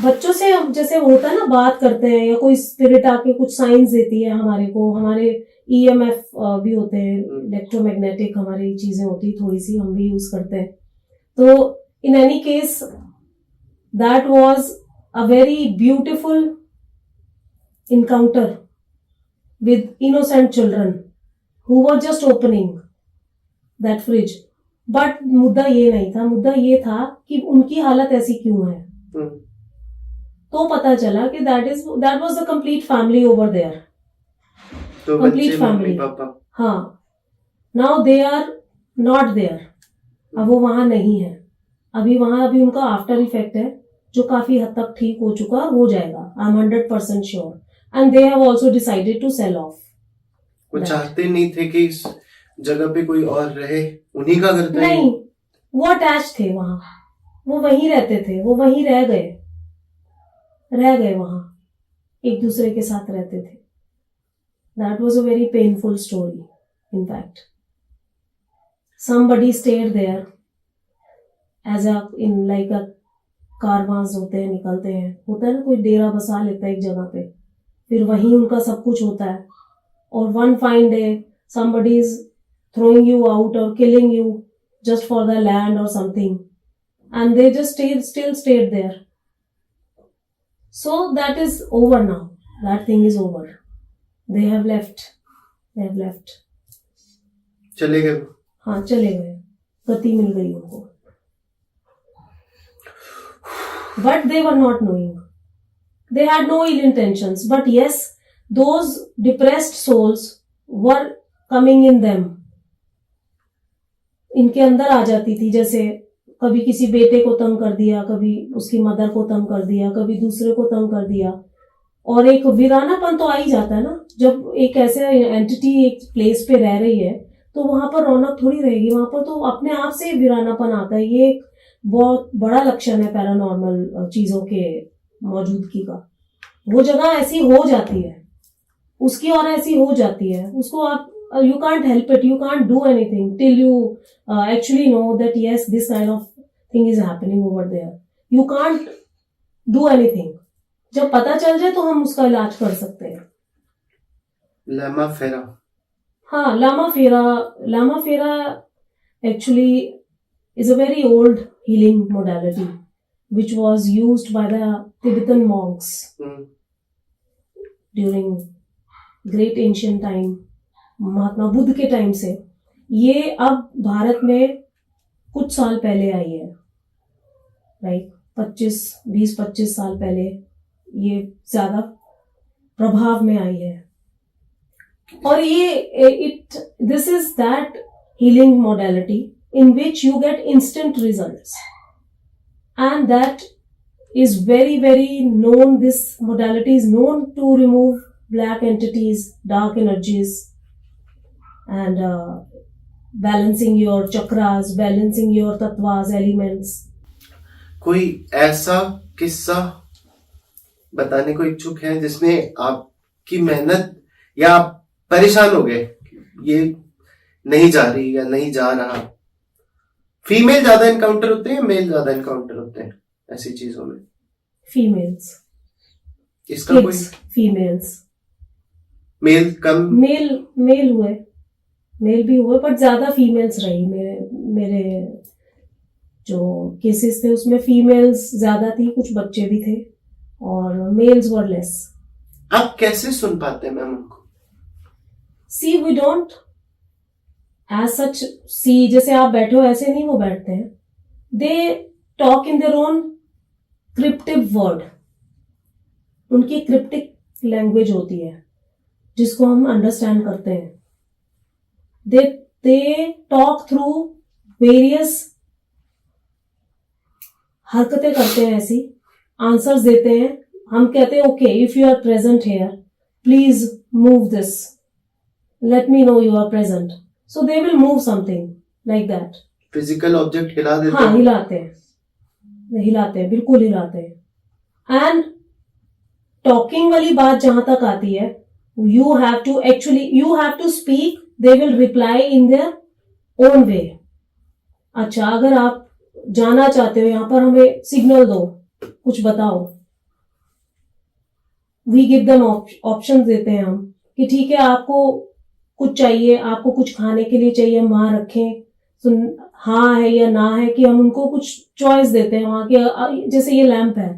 बच्चों से जैसे होता है ना, बात करते हैं या कोई स्पिरिट आके कुछ साइंस देती है हमारे को, हमारे EMF भी होते हैं, इलेक्ट्रोमैग्नेटिक हमारी चीजें होती है थोड़ी सी, हम भी यूज करते हैं। तो इन any case that was a very beautiful encounter with innocent children who were just opening that fridge. But मुद्दा ये नहीं था, मुद्दा ये था कि उनकी हालत ऐसी क्यों है। तो पता चला कि that was the complete family over there. तो complete family. हाँ, now they are not there. अब वो वहां नहीं है, अभी उनका आफ्टर इफेक्ट है जो काफी हद तक ठीक हो चुका, हो जाएगा, I am 100% sure. And they have also decided to sell off. वो चाहते नहीं थे कि इस जगह पे कोई और रहे, उन्हीं का घर था? नहीं, वो अटैच थे वहां, वो वहीं रहते थे, वो वहीं रह गए वहां, एक दूसरे के साथ रहते थे। That was a very painful story, in fact. Somebody stayed there as like a कारवांस होते हैं, निकलते हैं, होता है ना, कोई डेरा बसा लेता है एक जगह पे, फिर वहीं उनका सब कुछ होता है, और one fine day somebody is throwing you out or killing you just for the land or something, and they just still stayed there. So that is over now, that thing is over, they have left. चले गए? हाँ, चले गए, गति मिल गई उनको। But they were not knowing. They had no ill intentions, but yes, those depressed souls were coming in them. इनके अंदर आ जाती थी, जैसे कभी किसी बेटे को तंग कर दिया, कभी उसकी मदर को तंग कर दिया, कभी दूसरे को तंग कर दिया, और एक वीरानापन तो आ ही जाता है ना, जब एक ऐसे एंटिटी एक प्लेस पे रह रही है तो वहां पर रौनक थोड़ी रहेगी, वहां पर तो अपने आप से वीरानापन आता है। ये एक बहुत बड़ा लक्षण है पैरानॉर्मल चीजों के मौजूदगी का। वो जगह ऐसी हो जाती है, उसकी और ऐसी हो जाती है, उसको आप you can't help it, you can't do anything till you actually know that yes, this kind of thing is happening over there. You can't do anything. जब पता चल जाए तो हम उसका इलाज कर सकते हैं। लामा फेरा? हाँ, लामा फेरा actually is a very old healing modality which was used by the Tibetan monks during great ancient time, Mahatma Buddha के टाइम से। ये अब भारत में कुछ साल पहले आई है, लाइक 20-25 साल पहले ये ज्यादा प्रभाव में आई है। और ये this is that healing modality in which you get instant results, and that is very, very known. This modality is known to remove black entities, dark energies, and balancing your chakras, balancing your tattvas, elements. कोई ऐसा किस्सा बताने को इच्छुक है जिसमें आपकी मेहनत या आप परेशान हो गए, ये नहीं जा रही या नहीं जा रहा? फीमेल ज्यादा इनकाउंटर होते हैं, मेल ज्यादा इनकाउंटर होते हैं ऐसी चीजों में? Females, इसका कोई kids, females. मेल कम? मेल हुए, मेल भी हुए, बट ज्यादा फीमेल्स रही। मेरे जो केसेस थे उसमें फीमेल्स ज्यादा थी, कुछ बच्चे भी थे, और मेल्स वर लेस। आप कैसे सुन पाते हैं मैम उनको? See we don't as such see, जैसे आप बैठे हो ऐसे नहीं वो बैठते हैं। They talk in their own cryptive word, उनकी क्रिप्टिक लैंग्वेज होती है जिसको हम अंडरस्टैंड करते हैं। दे टॉक थ्रू वेरियस, हरकतें करते हैं, ऐसी आंसर्स देते हैं। हम कहते हैं okay, if you are present here please move this, let me know you are present, so they will move something like that. Physical object हिला देते हाँ, हैं? हिलाते हैं, बिल्कुल हिलाते हैं। एंड टॉकिंग वाली बात जहां तक आती है, you have to speak, they will reply in their own way. अच्छा, अगर आप जाना चाहते हो, यहां पर हमें सिग्नल दो, कुछ बताओ, वी गिव देम ऑप्शन देते हैं हम कि ठीक है, आपको कुछ चाहिए, आपको कुछ खाने के लिए चाहिए, हम वहां रखें, सुन हाँ है या ना है, कि हम उनको कुछ चॉइस देते हैं वहां के। जैसे ये लैंप है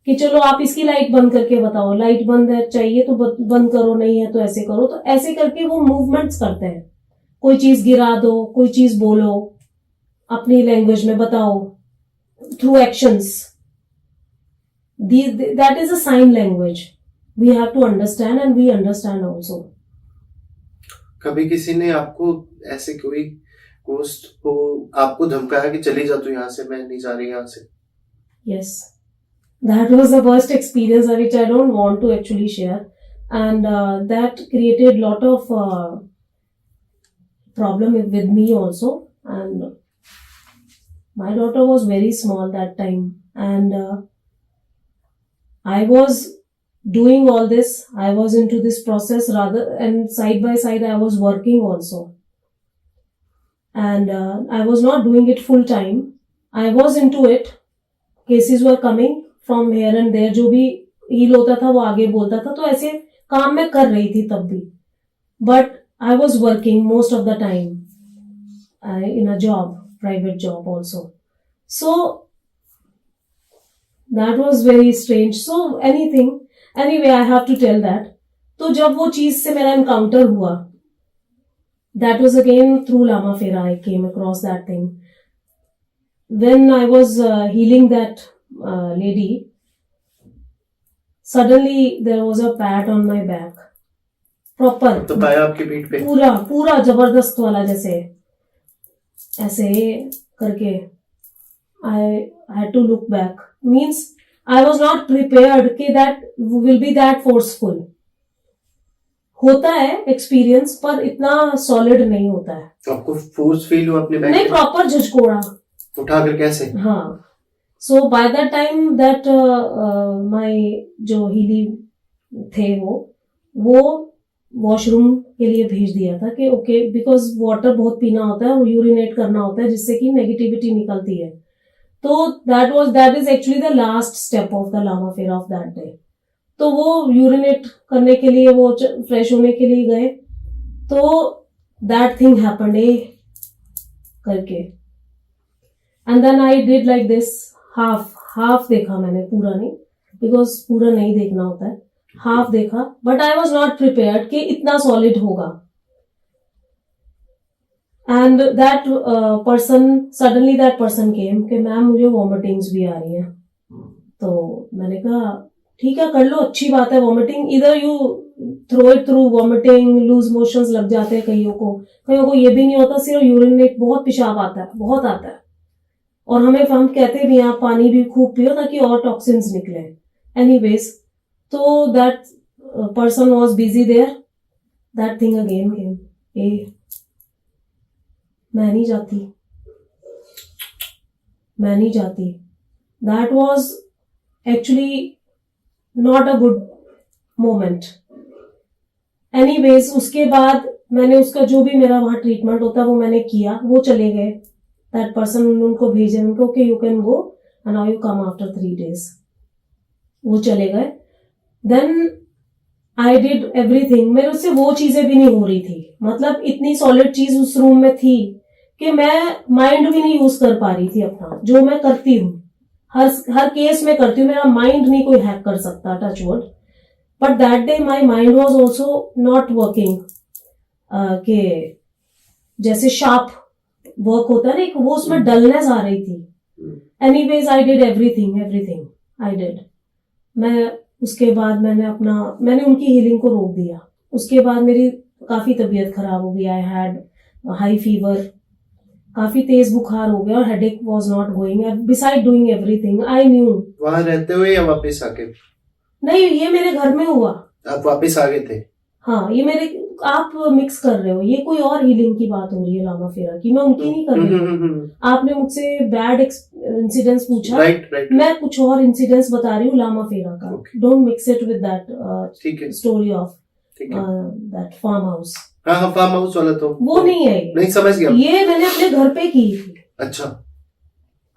कि चलो आप इसकी लाइट बंद करके बताओ, लाइट बंद है चाहिए तो बंद करो, नहीं है तो ऐसे करो। तो ऐसे करके वो मूवमेंट्स करते हैं। कोई चीज गिरा दो, कोई चीज बोलो, अपनी लैंग्वेज में बताओ, through actions. That is a sign language, we have to understand and we understand also. कभी किसी ने आपको ऐसे कोई गोस्ट को आपको धमकाया कि चली जा तू यहाँ से, मैं नहीं जा रही यहाँ से? Yes, that was the worst experience which I don't want to actually share, and that created lot of problem with me also. And my daughter was very small that time, and I was doing all this. I was into this process rather, and side by side I was working also. And I was not doing it full time. I was into it. Cases were coming from here and there. जो भी heal होता था वो आगे बोलता था, तो ऐसे काम मैं कर रही थी तब भी. But I was working most of the time in a job, private job also. So that was very strange. So anyway, I have to tell that. तो जब वो चीज से मेरा encounter हुआ, that was again through Lama Fera. I came across that thing. When I was healing that lady, suddenly there was a pat on my back. Proper. तो पाया आपके पीठ पे? पूरा जबरदस्त वाला, जैसे ऐसे करके. I had to look back. Means I was not prepared कि that will be that forceful. होता है एक्सपीरियंस, पर इतना सॉलिड नहीं होता है. तो आपको फोर्स फील हुआ अपने बैक? नहीं, प्रॉपर झटकोड़ा उठाकर कैसे? हाँ. So by that time that my जो हीली थे वो वॉशरूम के लिए भेज दिया था कि ओके, बिकॉज वाटर बहुत पीना होता है और यूरिनेट करना होता है जिससे कि नेगेटिविटी निकलती है. तो that is actually the last step of the Lama Phera of that day. तो वो यूरिनेट करने के लिए, वो फ्रेश होने के लिए गए, तो दैट थिंग हैपेंड करके. And then I did like this, half देखा मैंने, पूरा नहीं, बिकॉज पूरा नहीं देखना होता है, हाफ देखा. But I was not prepared कि इतना सॉलिड होगा. And that person suddenly that person came कि मैम मुझे वॉमिटिंग्स भी आ रही हैं. तो मैंने कहा ठीक है कर लो, अच्छी बात है. वॉमिटिंग इधर you throw it through, vomiting loose motions लग जाते हैं कईयों को ये भी नहीं होता, सिर्फ यूरिनेट, बहुत पेशाब आता है, बहुत आता है. और हम कहते भी हैं आप पानी भी खूब पियो ताकि और टॉक्सिन्स निकले. एनीवेज, तो that person was busy there, that thing again came. मैं नहीं जाती. That was actually not a good moment. Anyways, उसके बाद मैंने उसका जो भी मेरा वहां ट्रीटमेंट होता वो मैंने किया. वो चले गए, दैट पर्सन, उनको भेजे, उनको okay you can go and now you come after 3 days. वो चले गए. Then I did everything. मेरे उससे वो चीजें भी नहीं हो रही थी. मतलब इतनी सॉलिड चीज उस रूम में थी कि मैं माइंड भी नहीं यूज कर पा रही थी अपना, जो मैं करती हूँ हर केस में करती हूँ. मेरा माइंड नहीं कोई हैक कर सकता, touch wood. But that day my mind was also not working. के जैसे शार्प वर्क होता है ना, वो उसमें डलनेस आ रही थी. Anyways, I did everything I did. मैं उसके बाद मैंने उनकी हीलिंग को रोक दिया. उसके बाद मेरी काफी तबीयत खराब हो गई. आई हैड हाई फीवर, काफी तेज बुखार हो गया और headache was not going. Beside doing everything I knew. वहां रहते हुए या वापस आके? नहीं, ये मेरे घर में हुआ. आप वापस आ गए थे? हाँ, ये मेरे, आप मिक्स कर रहे हो. ये कोई और हीलिंग की बात हो रही है लामा फेरा की, मैं उनकी नहीं कर रही हूँ. आपने मुझसे बैड इंसिडेंट्स पूछा, राइट. मैं कुछ और इंसिडेंट्स बता रही हूँ लामा फेरा का. Don't mix it with that story of that farm house. हाँ, फार्म हाउस वाला तो वो नहीं है. नहीं, समझ गया. ये मैंने अपने घर पे की थी. अच्छा.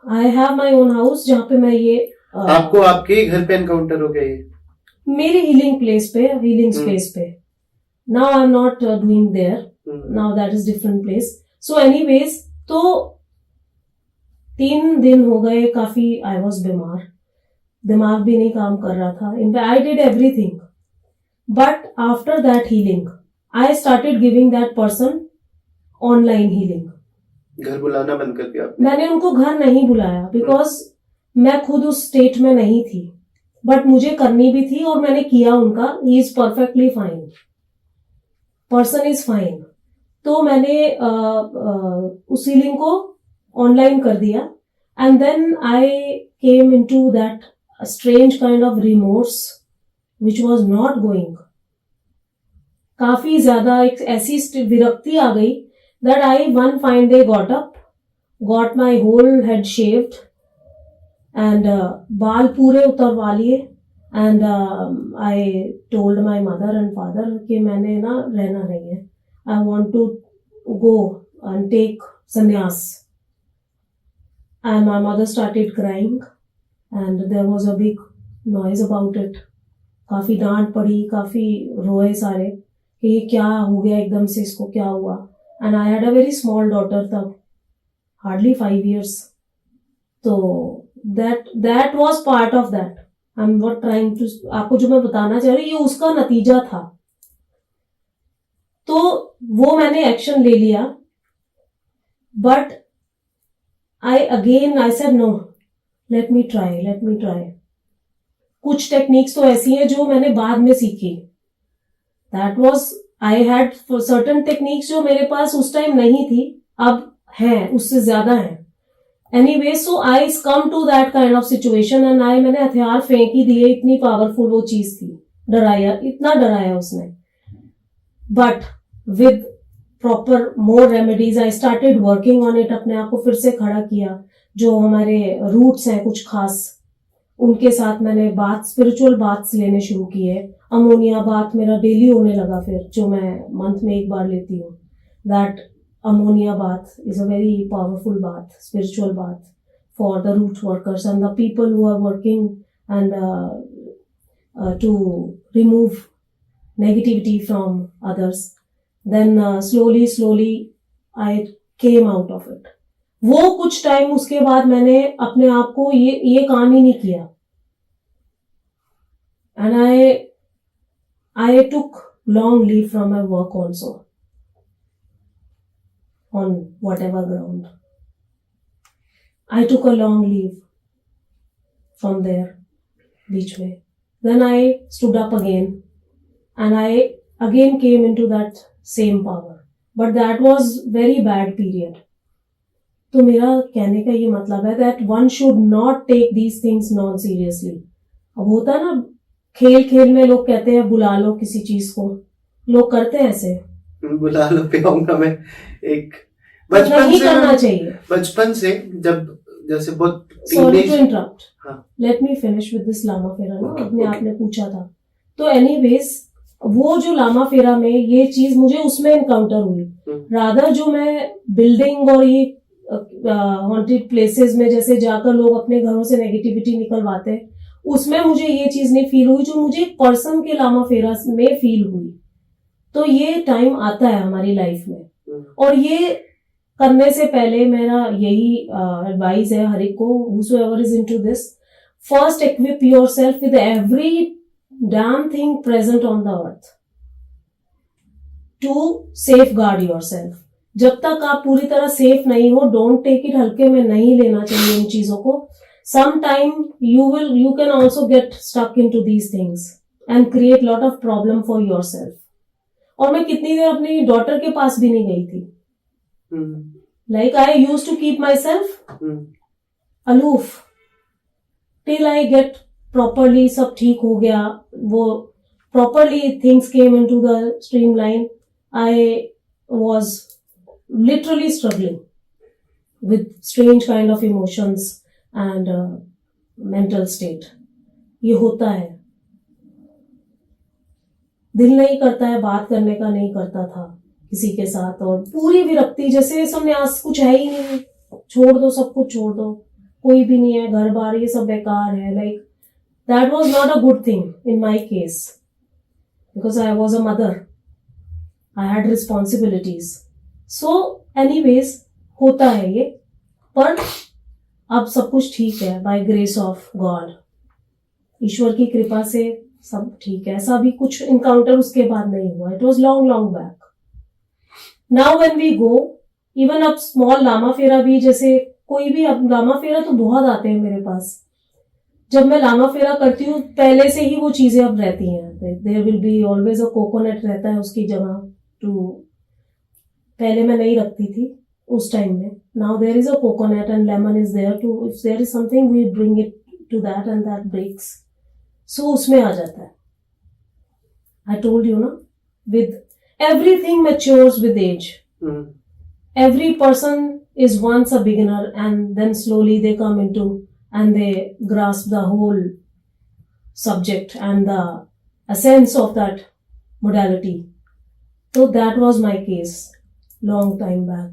I have my own house जहाँ पे मैं ये आपको आपके घर पे एनकाउंटर हो गया ये? मेरे हीलिंग प्लेस पे, हीलिंग स्पेस पे. Now I am not doing there. Now that is different place. So anyways, तो 3 दिन हो गए, काफी आई वॉज बीमार, दिमाग भी नहीं काम कर रहा था. In I did everything, but after that healing I started giving that person online healing. घर बुलाना बंद कर दिया? मैंने उनको घर नहीं बुलाया बिकॉज मैं खुद उस स्टेट में नहीं थी, बट मुझे करनी भी थी और मैंने किया उनका. He is perfectly fine, person is fine. तो मैंने उस हीलिंग को ऑनलाइन कर दिया. And then I came into that strange kind of remorse which was not going. काफी ज्यादा एक ऐसी विरक्ति आ गई that I one fine day got up, got my whole head shaved and बाल पूरे उतरवा लिए. and I told my mother and father कि मैंने ना रहना नहीं है. I want to go and take sannyas. And my mother started crying and there was a big noise about it. काफी डांट पड़ी, काफी रोए सारे कि ये क्या हो गया एकदम से, इसको क्या हुआ. And I had a very small daughter तब, hardly 5 years. तो that was part of that. I'm not trying to, आपको जो मैं बताना चाह रही हूँ ये उसका नतीजा था. तो वो मैंने एक्शन ले लिया. But I said no, let me try. कुछ टेक्निक्स तो ऐसी हैं जो मैंने बाद में सीखी. That was, I had certain techniques जो मेरे पास उस टाइम नहीं थी, अब हैं, उससे ज्यादा हैं. Anyway, so I come to that kind of situation and मैंने हथियार फेंक ही दिए. इतनी पावरफुल वो चीज थी, इतना डराया उसने. But with proper more remedies I started working on it. अपने आप को फिर से खड़ा किया. जो हमारे रूट्स हैं कुछ खास, उनके साथ मैंने स्पिरिचुअल बाथ्स लेने शुरू किए. अमोनिया बाथ मेरा डेली होने लगा फिर, जो मैं मंथ में एक बार लेती हूँ. That ammonia bath is a very powerful bath, spiritual bath for the root workers and the people who are working and to remove negativity from others. Then slowly I came out of it. वो कुछ time उसके बाद मैंने अपने आप को ये काम ही नहीं किया. And I took long leave from my work also. on whatever ground. I took a long leave from there, beach mein. Then I stood up again and I again came into that same power. But that was very bad period. तो मेरा कहने का ये मतलब है that one should not take these things non seriously. अब होता है ना, खेल खेल में लोग कहते हैं बुला लो किसी चीज को, लोग करते हैं ऐसे, बुला लो पे आऊंगा मैं। एक तो नहीं करना चाहिए। बचपन से जब जैसे बहुत सॉरी टू इंटरप्ट, हाँ। Let me finish with this लामा फेरा ना, Okay, अपने okay. आपने पूछा था। तो एनीवेज वो जो लामा फेरा में ये चीज मुझे उसमें एनकाउंटर हुई, रादर जो मैं बिल्डिंग और ये हॉन्टेड प्लेसेस में जैसे जाकर लोग अपने घरों से नेगेटिविटी निकलवाते हैं, उसमें मुझे ये चीज नहीं फील हुई जो मुझे एक पर्सन के लामा फेरा में फील हुई। तो ये टाइम आता है हमारी लाइफ में, और ये करने से पहले मेरा यही एडवाइस है हर एक को, whosoever is into this, first equip yourself with every damn thing present on the earth to safeguard yourself. जब तक आप पूरी तरह सेफ नहीं हो, डोंट टेक इट, हल्के में नहीं लेना चाहिए इन चीजों को। sometime you can also get stuck into these things and create lot of problem for yourself. और मैं कितनी देर अपनी डॉटर के पास भी नहीं गई थी, like I used to keep myself aloof till I get properly, सब ठीक हो गया, वो properly things came into the streamline. I was literally struggling with strange kind of emotions and mental state. ये होता है, दिल नहीं करता है, बात करने का नहीं करता था किसी के साथ, और पूरी विरक्ति, जैसे संन्यास, कुछ है ही नहीं, छोड़ दो, सब कुछ छोड़ दो, कोई भी नहीं है, घर बार ये सब बेकार है। Like that was not a good thing in my case because I was a mother, I had responsibilities. So anyways होता है ये, पर अब सब कुछ ठीक है बाय ग्रेस ऑफ गॉड, ईश्वर की कृपा से सब ठीक है। ऐसा भी कुछ इनकाउंटर उसके बाद नहीं हुआ, it was long long back. Now when we go, even अब स्मॉल लामा फेरा भी, जैसे कोई भी, अब लामा फेरा तो बहुत आते हैं मेरे पास, जब मैं लामा फेरा करती हूँ पहले से ही वो चीजें अब रहती हैं, there will be always a coconut रहता है उसकी जगह टू, पहले मैं नहीं रखती थी उस टाइम में, now there is a coconut and lemon is there too, if there is something we bring it to that and that breaks, so उसमें आ जाता है। आई टोल्ड यू ना, with everything matures with age. Every person is once a beginner and then slowly they come into and they grasp the whole subject and the essence of that modality. So that was my case long time back.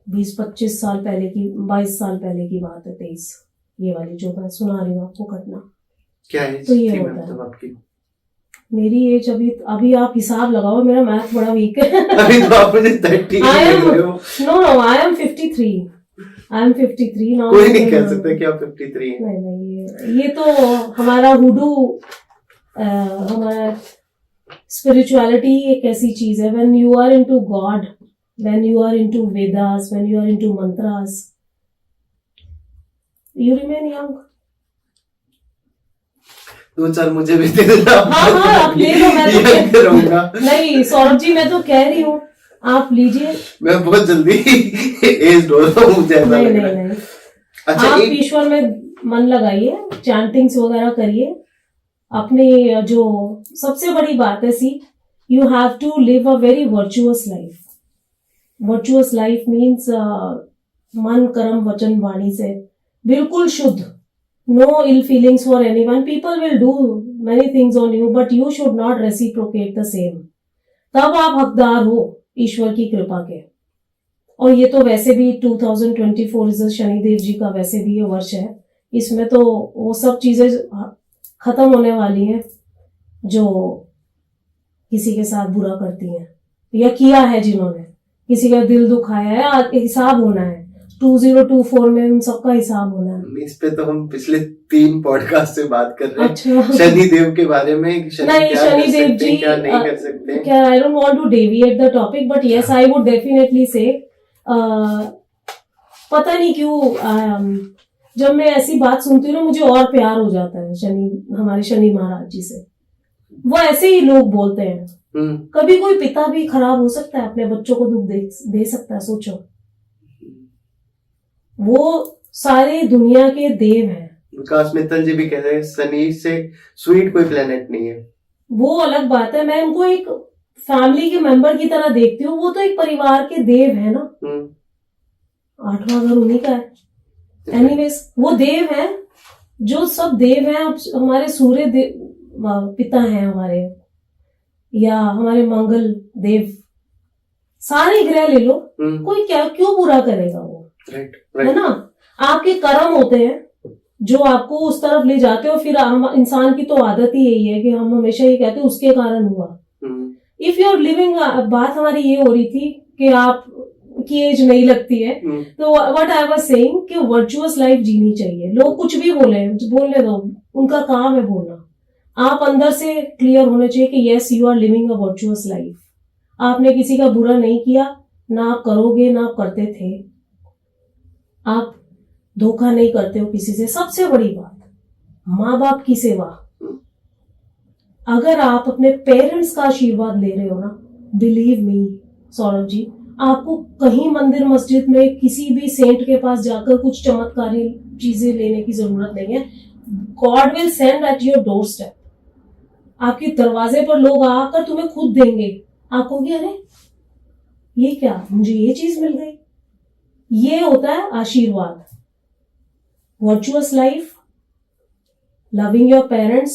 20-25 साल पहले की, 22 साल पहले की बात है, 23, ये वाली जो मैं सुना रही हूँ आपको घटना। क्या है तो ये होता है आपकी? मेरी एज अभी आप हिसाब लगाओ, मेरा मैथ बड़ा वीक है। अभी तो आप मुझे 30 नो आई एम 53 नाउ। कोई नहीं कह सकता कि आप 53 हैं। नहीं, ये तो हमारा हुडू, हमारा स्पिरिचुअलिटी एक ऐसी चीज है, when you are into God, when you are into Vedas, when you are into mantras, you remain young. 2-4 मुझे भी दे देना। हाँ आप ले लो, मैं तो करूंगा। नहीं सौरभ जी, मैं तो कह रही हूँ आप लीजिए। मैं बहुत जल्दी एज हो रहा हूँ, मुझे ऐसा लग रहा है। नहीं अच्छा, आप ईश्वर में मन लगाइए, चैंटिंग्स वगैरह करिए, अपने जो सबसे बड़ी बात है, see you have to live a very virtuous life. Virtuous life means मन कर्म वचन वाणी से बिल्कुल शुद्ध, no ill feelings for anyone. People will do many things on you, but you should not reciprocate the same. तब आप हकदार हो ईश्वर की कृपा के। और ये तो वैसे भी 2024 इस शनिदेव जी का वैसे भी ये वर्ष है, इसमें तो वो सब चीजें खत्म होने वाली हैं जो किसी के साथ बुरा करती हैं या किया है, जिन्होंने किसी का दिल दुखाया है, हिसाब होना है 2024 में, उन सबका हिसाब होना है। इस पे तो हम पिछले 3 पॉडकास्ट से बात कर रहे हैं। अच्छा। शनि देव के बारे में, नहीं, शनि देव जी क्या नहीं कर सकते, क्या, I don't want to deviate the topic, but yes I would definitely say पता नहीं क्यों जब मैं ऐसी बात सुनती हूँ ना मुझे और प्यार हो जाता है हमारे शनि महाराज जी से। वो ऐसे ही लोग बोलते हैं। कभी कोई पिता भी खराब हो सकता है, अपने बच्चों को दुख दे सकता है, सोचो। वो सारे दुनिया के देव हैं। विकास मित्तल जी भी कहते हैं शनि से स्वीट कोई प्लेनेट नहीं है। वो अलग बात है, मैं उनको एक फैमिली के मेंबर की तरह देखती हूँ। वो तो एक परिवार के देव है ना। 8वां घर उन्हीं का है। एनीवेज, वो देव हैं जो सब देव हैं। अब हमारे सूर्य पिता हैं हमारे, या हमारे मंगल देव, सारे ग्रह ले लो, कोई क्या क्यों बुरा करेगा वो, है ना। आपके कर्म होते हैं जो आपको उस तरफ ले जाते हो। फिर इंसान की तो आदत ही यही है कि हम हमेशा ये कहते हैं उसके कारण हुआ। इफ यू आर लिविंग, बात हमारी ये हो रही थी कि आप की एज नहीं लगती है, तो व्हाट आई वाज सेइंग कि वर्चुअस लाइफ जीनी चाहिए। लोग कुछ भी बोलने दो, उनका काम है बोलना। आप अंदर से क्लियर होने चाहिए कि yes you are living a virtuous life. आपने किसी का बुरा नहीं किया, ना आप करोगे, ना आप करते थे। आप धोखा नहीं करते हो किसी से। सबसे बड़ी बात, माँ बाप की सेवा। अगर आप अपने पेरेंट्स का आशीर्वाद ले रहे हो ना, बिलीव मी सौरभ जी, आपको कहीं मंदिर मस्जिद में किसी भी सेंट के पास जाकर कुछ चमत्कारी चीजें लेने की जरूरत नहीं है। God will send at your door step. आपके दरवाजे पर लोग आकर तुम्हें खुद देंगे। आप कहोगे अरे ये क्या, मुझे ये चीज मिल गई। ये होता है आशीर्वाद। Virtuous life, loving your parents,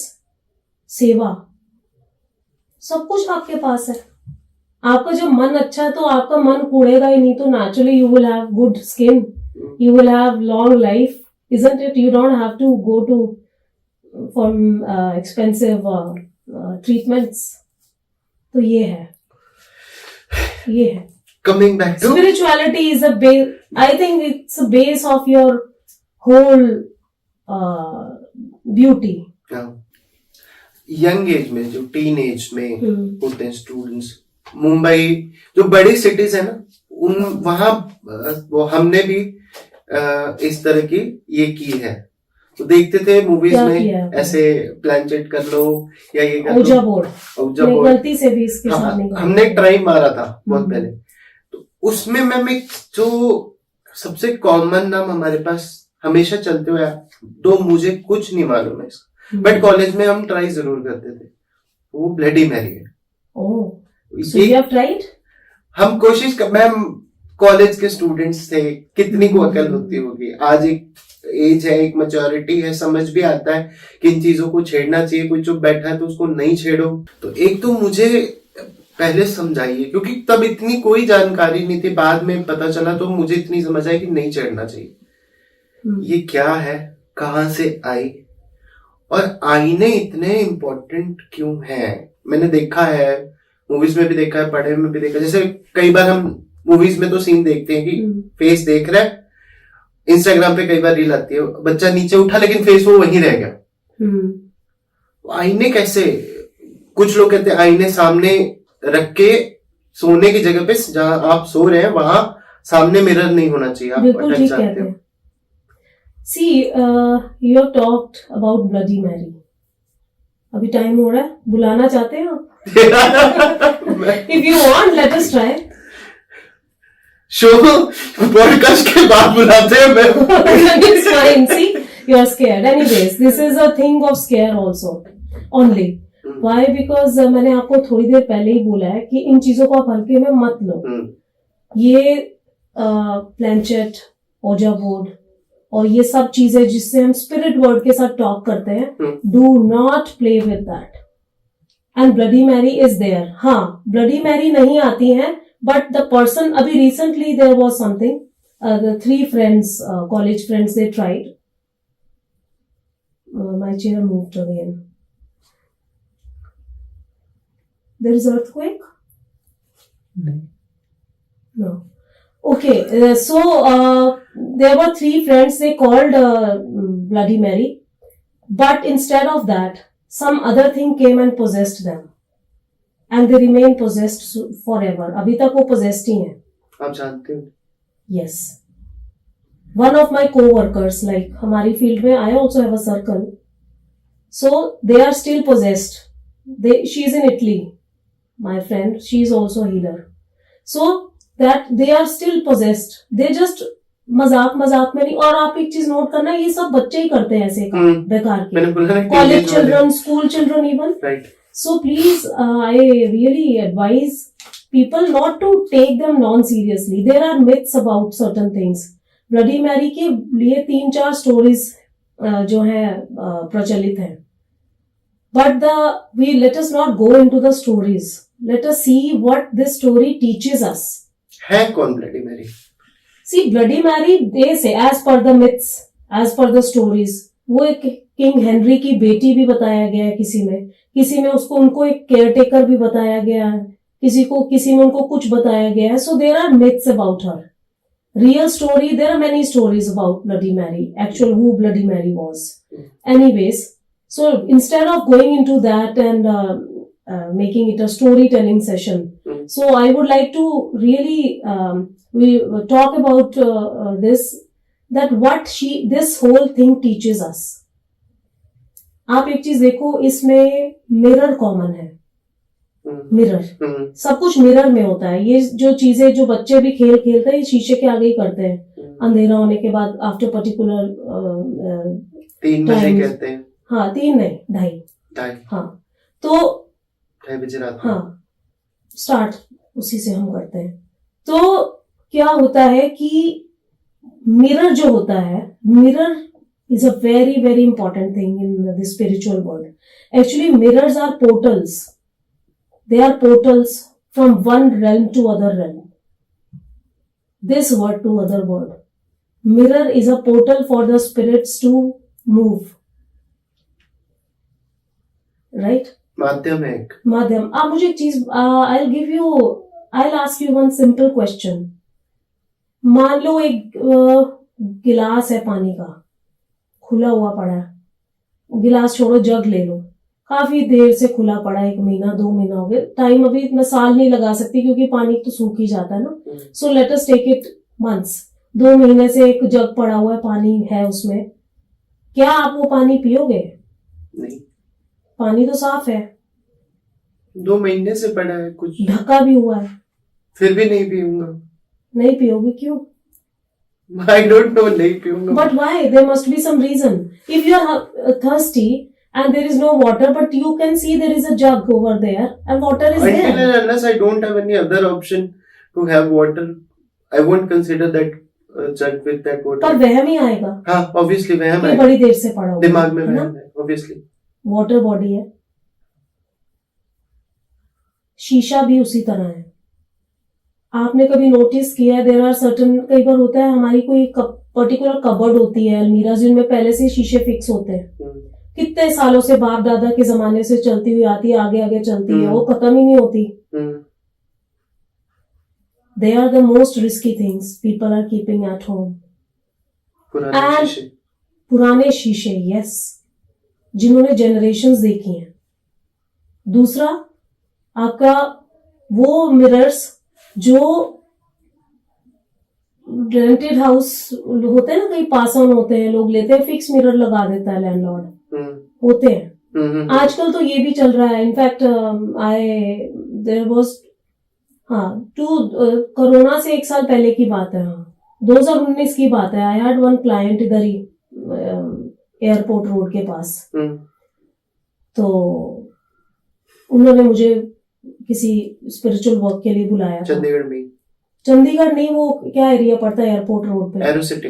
सेवा, सब कुछ आपके पास है। आपका जब मन अच्छा है तो आपका मन कूड़ेगा ही नहीं, तो naturally you will have good skin, you will have long life, isn't it? You don't have to go to for expensive treatments. तो ये है coming back to spirituality is a base. I think it's a base of your whole beauty. Young age में, जो teen age में होते हैं students, Mumbai जो बड़ी सिटीज है ना, वहां वो हमने भी इस तरह की ये की है। तो देखते थे मूवीज में ऐसे प्लानचेट कर लो या ये कर लो, औजा बोर्ड गलती से भी इसके साथ नहीं। हमने एक ट्राई मारा था बहुत पहले। तो उसमें मैम एक जो सबसे कॉमन नाम हमारे पास हमेशा चलते हुए, तो मुझे कुछ नहीं मालूम है इसका, बट कॉलेज में हम ट्राई जरूर करते थे, वो ब्लडी मैरी है। So you have tried? हम कोशिश कर, मैम कॉलेज के स्टूडेंट्स थे, कितनी को अकल होती होगी। आज एक एज है, एक मैच्योरिटी है, समझ भी आता है कि इन चीजों को छेड़ना चाहिए। कोई चुप बैठा है तो उसको नहीं छेड़ो। तो एक तो मुझे पहले समझाइए, क्योंकि तब इतनी कोई जानकारी नहीं थी। बाद में पता चला तो मुझे इतनी समझ आई कि नहीं छेड़ना चाहिए। ये क्या है, कहाँ से आई, और आईने इतने इम्पोर्टेंट क्यों हैं? मैंने देखा है, मूवीज में भी देखा है, पढ़े में भी देखा है। जैसे कई बार हम मूवीज में तो सीन देखते हैं कि फेस देख रहा है, इंस्टाग्राम पे कई बार रील आती है, बच्चा नीचे उठा लेकिन फेस वो वहीं रह गया। आईने कैसे? कुछ लोग कहते हैं आईने सामने रख के सोने की जगह पे, जहां आप सो रहे हैं वहां सामने मिरर नहीं होना चाहिए। आप अटक जाते हो। See, you have talked about Bloody Mary. अभी टाइम हो रहा है, बुलाना चाहते हैं आप? If you want, let us try. Show podcast के बाद बुलाते हैं मैं। It's fine. See, you are scared. Anyways, this is a thing of scare also. Only. Why? Because मैंने आपको थोड़ी देर पहले ही बोला है कि इन चीजों को आप हल्के में मत लो। ये प्लैंचेट, ओजा बोर्ड और ये सब चीजें जिससे हम स्पिरिट वर्ड के साथ टॉक करते हैं, do not play with that. And Bloody Mary is there. हाँ, ब्लडी मैरी नहीं आती है, बट द पर्सन, अभी recently there was something, the 3 friends, college friends, they tried. My chair moved again. There is earthquake? No. Okay, so there were 3 friends, they called Bloody Mary, but instead of that, some other thing came and possessed them, and they remain possessed forever. अभी तक वो possessed ही हैं। आप जानते हो? Yes. One of my co-workers, like हमारी field में, I also have a circle. So they are still possessed. She is in Italy. My friend, she is also a healer. So that they are still possessed. They just मजाक में नहीं. और आप एक चीज note करना, ये सब बच्चे ही करते हैं ऐसे काम बेकार के. College children, school children even. Right. So please, I really advise people not to take them non-seriously. There are myths about certain things. Bloody Mary के लिए 3-4 स्टोरीज जो है प्रचलित हैं. But let us not go into the stories. Let us see what this story teaches us. है कौन Bloody Mary? See, Bloody Mary, they say, as per the myths, as per the stories, वो एक king Henry की बेटी भी बताया गया है किसी में उसको उनको एक केयर टेकर भी बताया गया है, किसी में उनको कुछ बताया गया है. So there are myths about her. Real story, there are many stories about Bloody Mary, actual who Bloody Mary was. Anyways, so instead of going into that and making it a storytelling session, so I would like to really we talk about this, that what this whole thing teaches us. आप एक चीज देखो, इसमें mirror common है. Mirror, सब कुछ mirror में होता है. ये जो चीजें जो बच्चे भी खेलते हैं, शीशे के आगे ही करते हैं अंधेरा होने के बाद, आफ्टर पर्टिकुलर 3 बजे कहते हैं. हाँ, 3 नहीं, 2:30. हाँ, तो 2:30 बजे रात. हाँ, स्टार्ट उसी से हम करते हैं. तो क्या होता है कि मिरर जो होता है, mirror is a very very important thing in the spiritual world. Actually, mirrors are portals. They are portals from one realm to other realm. This world to other world. Mirror is a portal for the spirits to move. Right? माध्यम है एक. माध्यम. आप मुझे एक चीज, I'll ask you one simple question. मान लो एक गिलास है पानी का, खुला हुआ पड़ा है. गिलास छोड़ो, जग ले लो, काफी देर से खुला पड़ा है, 1 महीना 2 महीना हो गए. टाइम अभी मैं साल नहीं लगा सकती क्योंकि पानी तो सूख ही जाता है ना. So let us take it months. 2 महीने से एक जग पड़ा हुआ है, पानी है उसमें. क्या आप वो पानी पियोगे? नहीं. पानी तो साफ है. 2 महीने से पड़ा है, कुछ ढका भी हुआ है, फिर भी नहीं पीऊंगा. नहीं पियोगे? क्यों? I don't know, नहीं पीऊंगा. But why? There must be some reason. If you are thirsty and there is no water, but you can see there is a jug over there and water is Until there. and unless I don't have any other option to have water, I won't consider that jug with that water. पर वहम ही आएगा. हाँ, obviously वहम ये है. बड़ी देर से पड़ा हुआ दिमाग में है ना. वहम है, obviously. वाटर बॉडी है. शीशा भी उसी तरह है. आपने कभी नोटिस किया है, देयर आर सर्टन, कई बार होता है हमारी कोई पर्टिकुलर कबर्ड होती है, अलमीरा, जिनमें पहले से शीशे फिक्स होते हैं. कितने सालों से, बाप दादा के जमाने से चलती हुई आती है, आगे आगे चलती है, वो खत्म ही नहीं होती. They are the most risky things people are keeping at home. पुराने शीशे, यस, जिन्होंने जनरेशंस देखी हैं. दूसरा, आपका वो मिरर्स जो रेंटेड हाउस होते हैं ना, कहीं पास ऑन होते हैं, लोग लेते हैं, फिक्स मिरर लगा देता है लैंडलॉर्ड, होते हैं. आजकल तो ये भी चल रहा है. इनफैक्ट देयर वाज, हाँ, कोरोना से 1 साल पहले की बात है. हाँ, 2019 की बात है. आई हैड वन क्लाइंट इधर ही एयरपोर्ट रोड के पास. तो उन्होंने मुझे किसी स्पिरिचुअल वर्क के लिए बुलाया. चंडीगढ़ नहीं, वो क्या एरिया पड़ता है एयरपोर्ट रोड पे? एरो सिटी.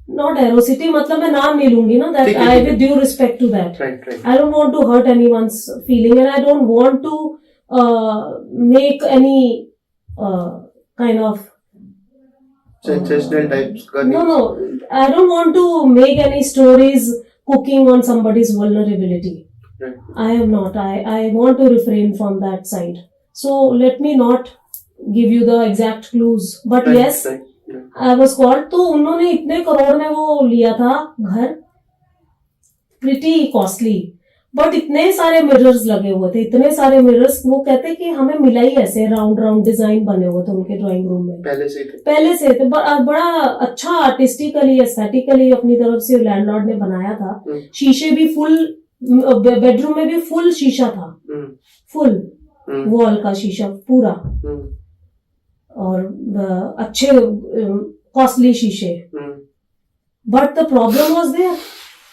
नॉट एरो सिटी, मतलब मैं नाम नहीं लूंगी ना. That I with due respect to that, I don't want to hurt anyone's feeling and I don't want to make any kind of sensational types. No, I don't want to make any stories cooking on somebody's vulnerability. Right. I am not. I want to refrain from that side. So let me not give you the exact clues. But right, yes, right. I was called. तो उन्होंने इतने करोड़ में वो लिया था घर, pretty costly. But इतने सारे मिरर्स लगे हुए थे, इतने सारे मिरर्स, वो कहते कि हमें मिला ही ऐसे राउंड राउंड डिजाइन बने हुए थे उनके ड्राइंग रूम में, पहले से थे। बड़ा अच्छा आर्टिस्टिकली एस्थेटिकली अपनी तरफ से लैंडलॉर्ड ने बनाया था। शीशे भी फुल, बेडरूम में भी फुल शीशा था, फुल वॉल का शीशा पूरा, और अच्छे कॉस्टली शीशे। But the problem was there,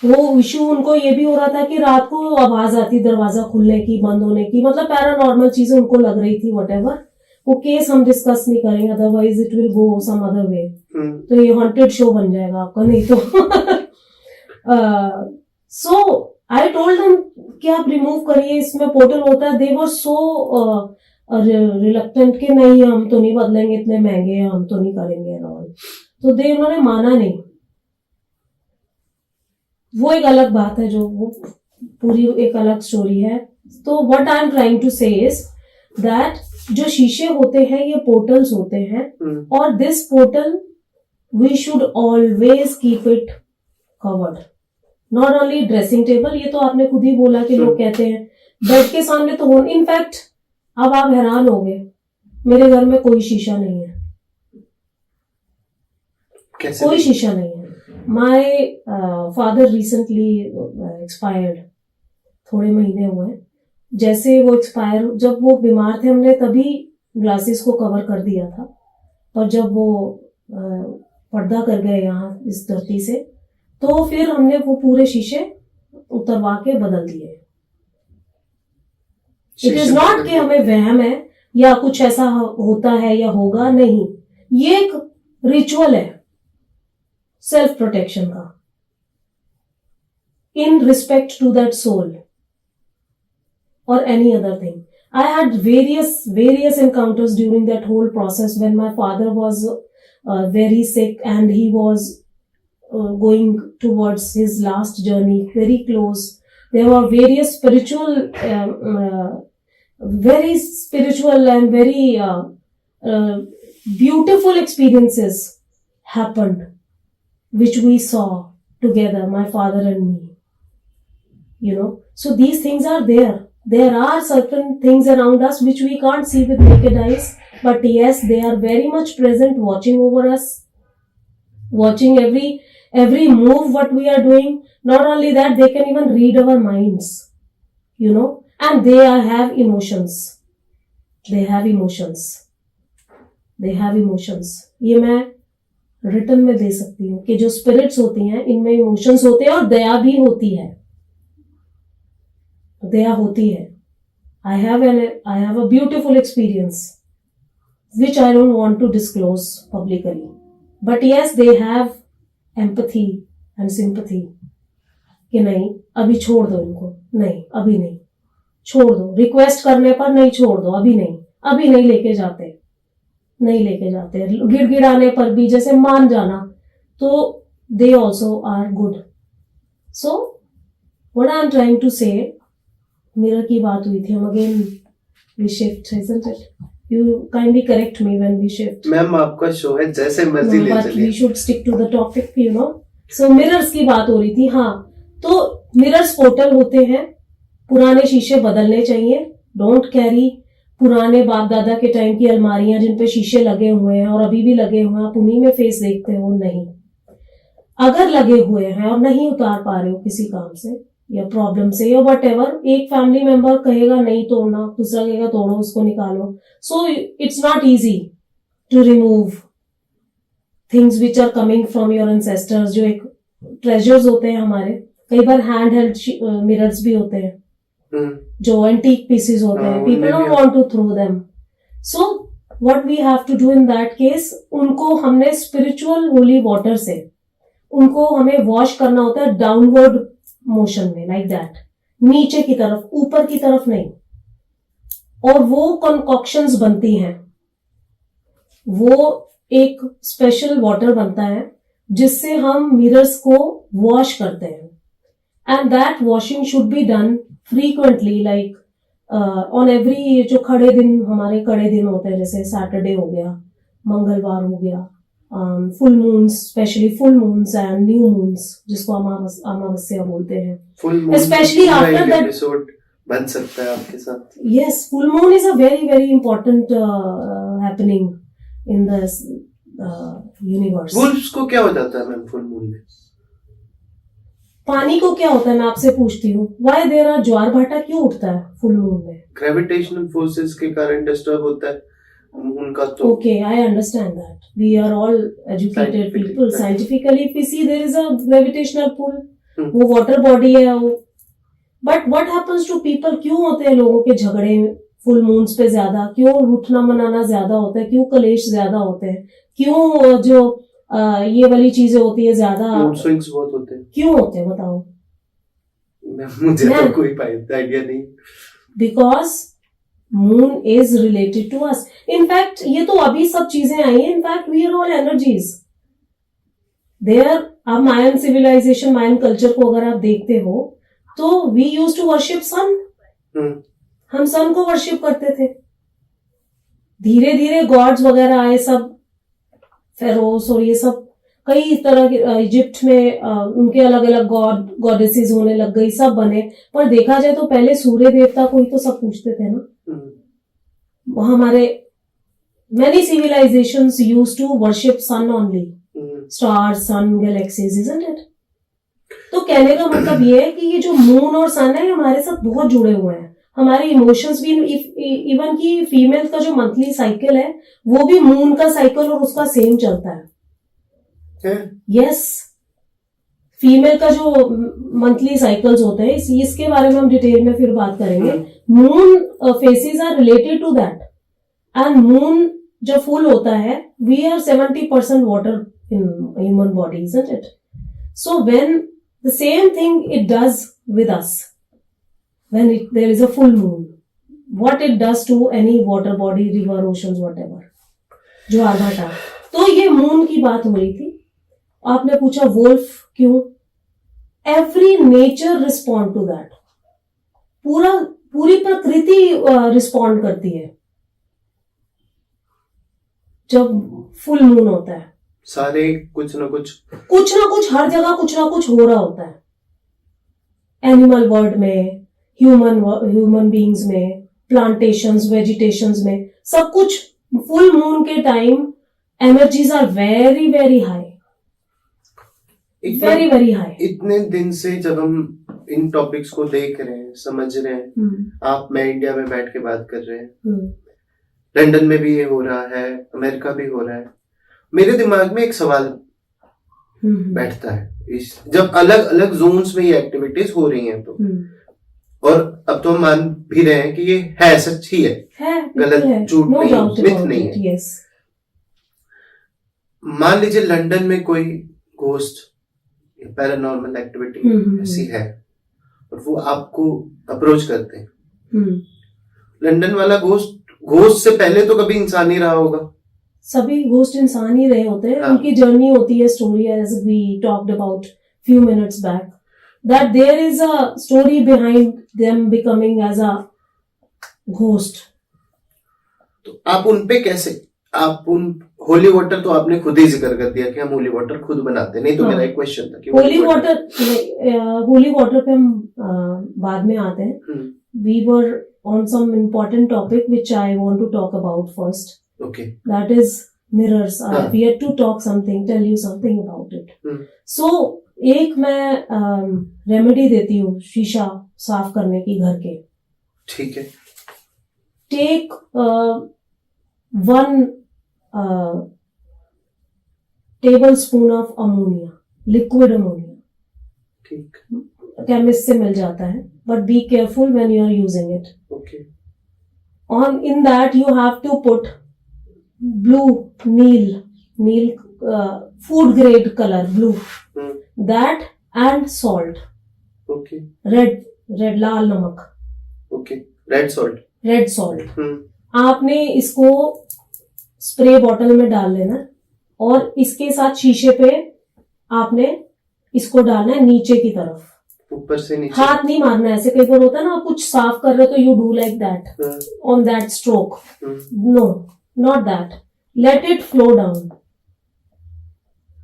वो इशू उनको ये भी हो रहा था कि रात को आवाज आती दरवाजा खुलने की, बंद होने की, मतलब पैरानॉर्मल चीजें उनको लग रही थी। व्हाटएवर, वो केस हम डिस्कस नहीं करेंगे, otherwise it will go some other way. तो ये हॉन्टेड शो बन जाएगा आपका, नहीं तो। सो आई टोल्ड देम कि आप रिमूव करिए, इसमें पोर्टल होता है। दे वर सो रिलक्टेंट कि नहीं हम तो नहीं बदलेंगे, इतने महंगे हैं, हम तो नहीं करेंगे एंड ऑल। तो उन्होंने माना नहीं। वो एक अलग बात है, जो वो पूरी एक अलग स्टोरी है। तो what I am trying to say is that जो शीशे होते हैं ये पोर्टल्स होते हैं, और this portal we should always keep it covered. Not only dressing table, ये तो आपने खुद ही बोला कि लोग कहते हैं बेड के सामने तो हो। इनफैक्ट अब आप हैरान हो गए, मेरे घर में कोई शीशा नहीं है। कैसे? कोई शीशा नहीं है। माय फादर रिसेंटली एक्सपायर्ड, थोड़े महीने हुए। जैसे वो एक्सपायर, जब वो बीमार थे हमने तभी ग्लासेस को कवर कर दिया था, पर जब वो पर्दा कर गए यहाँ इस धरती से, तो फिर हमने वो पूरे शीशे उतरवा के बदल दिए। इट इज नॉट कि हमें वहम है या कुछ ऐसा होता है या होगा, नहीं। ये एक रिचुअल है सेल्फ प्रोटेक्शन का, in respect to that soul और any other thing. I had various encounters during that whole process when my father was very sick and he was going towards his last journey, very close. There were various very spiritual and very beautiful experiences happened, which we saw together, my father and me. You know, so these things are there. There are certain things around us which we can't see with naked eyes, but yes, they are very much present, watching over us, watching every move what we are doing. Not only that, they can even read our minds, you know, and they have emotions. They have emotions. They have emotions. ये मैं return में दे सकती हूँ कि जो spirits होती हैं इनमें इमोशंस होते हैं और दया भी होती है, दया होती है। I have a beautiful experience which I don't want to disclose publicly, but yes, they have empathy and sympathy कि नहीं अभी छोड़ दो इनको, नहीं अभी नहीं, छोड़ दो, रिक्वेस्ट करने पर नहीं, छोड़ दो, अभी नहीं लेके जाते, गिड़गिड़ाने पर भी जैसे मान जाना, तो they also are good. So what I am trying to say, mirror की बात हुई थी, हम again we shift, isn't it? You kindly correct me when we shift. Ma'am आपका शो है, जैसे मर्जी ले चलिए. But we should stick to the topic, you know. So mirrors की बात हो रही थी, हाँ। तो मिरर्स पोर्टल होते हैं, पुराने शीशे बदलने चाहिए। डोंट कैरी पुराने बाप दादा के टाइम की अलमारियां जिन पे शीशे लगे हुए हैं और अभी भी लगे हुए हैं, आप उन्हीं में फेस देखते हो, नहीं। अगर लगे हुए हैं और नहीं उतार पा रहे हो किसी काम से या प्रॉब्लम से या वट एवर, एक फैमिली मेंबर कहेगा नहीं तोड़ना, दूसरा कहेगा तोड़ो, उसको निकालो। So it's not easy to remove things which are coming from your ancestors, जो एक ट्रेजर्स होते हैं हमारे। कई बार हैंड हेल्ड मिरर्स भी होते हैं जो एंटीक पीसेस होते हैं, people don't want to throw them. So what we have to do in that case, उनको हमने स्पिरिचुअल होली वाटर से उनको हमें वॉश करना होता है, डाउनवर्ड मोशन में, लाइक दैट, नीचे की तरफ, ऊपर की तरफ नहीं। और वो कंकॉक्शंस बनती हैं, वो एक स्पेशल वाटर बनता है जिससे हम मिरर्स को वॉश करते हैं, and that washing should be done frequently, like on every, जो खड़े दिन, हमारे खड़े दिन होते हैं, जैसे सैटरडे हो गया, मंगलवार हो गया, full moons, especially full moons and new moons, जिसको अमावस्या बोलते हैं. Full moon Especially after that- episode बन सकता है आपके साथ. Yes, full moon is a very very important happening in the universe. Wolves को क्या हो जाता है मैम फुल मून में? पानी को क्या होता है मैं आपसे पूछती हूँ. Why there are ज्वार भाटा क्यों उठता है फुल मून में? ग्रेविटेशनल फोर्सेस के कारण डिस्टर्ब होता है मून का. तो Okay, I understand that. We are all educated Scientifically, people. right. Scientifically, if we see there is a gravitational pull, Hmm. वो water body है वो. But what happens to people? क्यों होते हैं लोगों के झगड़े फुल मून्स पे ज्यादा? क्यों उठना मनाना ज्यादा होता है? क्यों कलेश ज्यादा होते हैं? क्यों जो ये वाली चीजें होती है ज्यादा? मूड स्विंग्स बहुत होते हैं. क्यों होते हैं बताओ? मुझे तो मैम। कोई आइडिया नहीं. Because moon is related to us. In fact, ये तो अभी सब चीजें आई हैं. In fact, we are all energies. There, आप मायन सिविलाइजेशन, मायन कल्चर को अगर आप देखते हो, तो we used to worship sun. हम्म. हम सन को वर्शिप करते थे. धीरे धीरे गॉड्स वगैरह आए, सब फेरोस और ये सब कई तरह के इजिप्ट में उनके अलग अलग गॉड गॉडेसेस होने लग गई, सब बने. पर देखा जाए तो पहले सूर्य देवता को ही तो सब पूछते थे ना. हम्म. हमारे many civilizations used to worship sun only. Stars, sun, galaxies, isn't it? तो कहने का मतलब ये है कि ये जो मून और सन है, ये हमारे साथ बहुत जुड़े हुए हैं. हमारे इमोशंस भी, इवन की फीमेल का जो मंथली साइकिल है वो भी मून का साइकिल और उसका सेम चलता है. यस, फीमेल का जो मंथली साइकिल्स होते हैं, इसके बारे में हम डिटेल में फिर बात करेंगे. Moon phases are related to that. And moon जब फुल होता है, we are 70% water in human body, isn't it? So when the same thing it does with us when there is a full moon, what it does to any water body, river, oceans, whatever, ज्वार भाटा. तो ये moon की बात हो रही थी. आपने पूछा वुल्फ क्यों? Every nature respond to that. पूरी प्रकृति रिस्पॉन्ड करती है जब फुल मून होता है. सारे कुछ ना कुछ हर जगह कुछ ना कुछ हो रहा होता है. एनिमल वर्ल्ड में, ह्यूमन बीइंग्स में, प्लांटेशंस, वेजिटेशंस में, सब कुछ फुल मून के time energies are very very high, very very high. इतने दिन से जब हम इन टॉपिक्स को देख रहे हैं, समझ रहे हैं, आप मैं इंडिया में बैठ के बात कर रहे हैं, लंदन में भी ये हो रहा है, अमेरिका भी हो रहा है, मेरे दिमाग में एक सवाल बैठता है. जब अलग अलग जोन्स में ये एक्टिविटीज हो रही हैं तो, और अब तो हम मान भी रहे हैं कि ये है, सच ही है, गलत झूठ नहीं, मिथ नहीं है. Yes. मान लीजिए लंदन में कोई घोस्ट, पैरानॉर्मल एक्टिविटी ऐसी है और वो आपको अप्रोच करते हैं. लंदन वाला घोस्ट से पहले तो कभी इंसान ही रहा होगा. सभी घोस्ट इंसान ही रहे होते हैं. हाँ. उनकी जर्नी होती है, story, as we talked about few minutes back, that there is a story behind them becoming as a ghost. तो आप उन पे कैसे, आप उन होली वाटर तो आपने खुद ही जिक्र कर दिया कि हम होली वाटर खुद बनाते हैं. नहीं तो हाँ. मेरा एक क्वेश्चन था कि होली वाटर पे हम बाद में आते हैं. We were on some important topic which I want to talk about first. Okay. That is mirrors. हाँ. We had to talk something, tell you something about it. So एक मैं रेमेडी देती हूँ शीशा साफ करने की घर के. ठीक है. Take 1 tablespoon of ammonia, liquid ammonia. ठीक. केमिस्ट से मिल जाता है, but be careful when you are using it. Okay. On in that you have to put blue, Neil, food grade color, blue. That and salt. Okay. Red लाल नमक. Okay. Red salt. Red salt. आपने इसको spray bottle में डाल लेना और इसके साथ शीशे पे आपने इसको डालना है नीचे की तरफ. ऊपर से नीचे. हाथ नहीं मारना है. ऐसे कई बार होता है ना, आप कुछ साफ कर रहे हो तो you do like that on that stroke. No, not that. Let it flow down.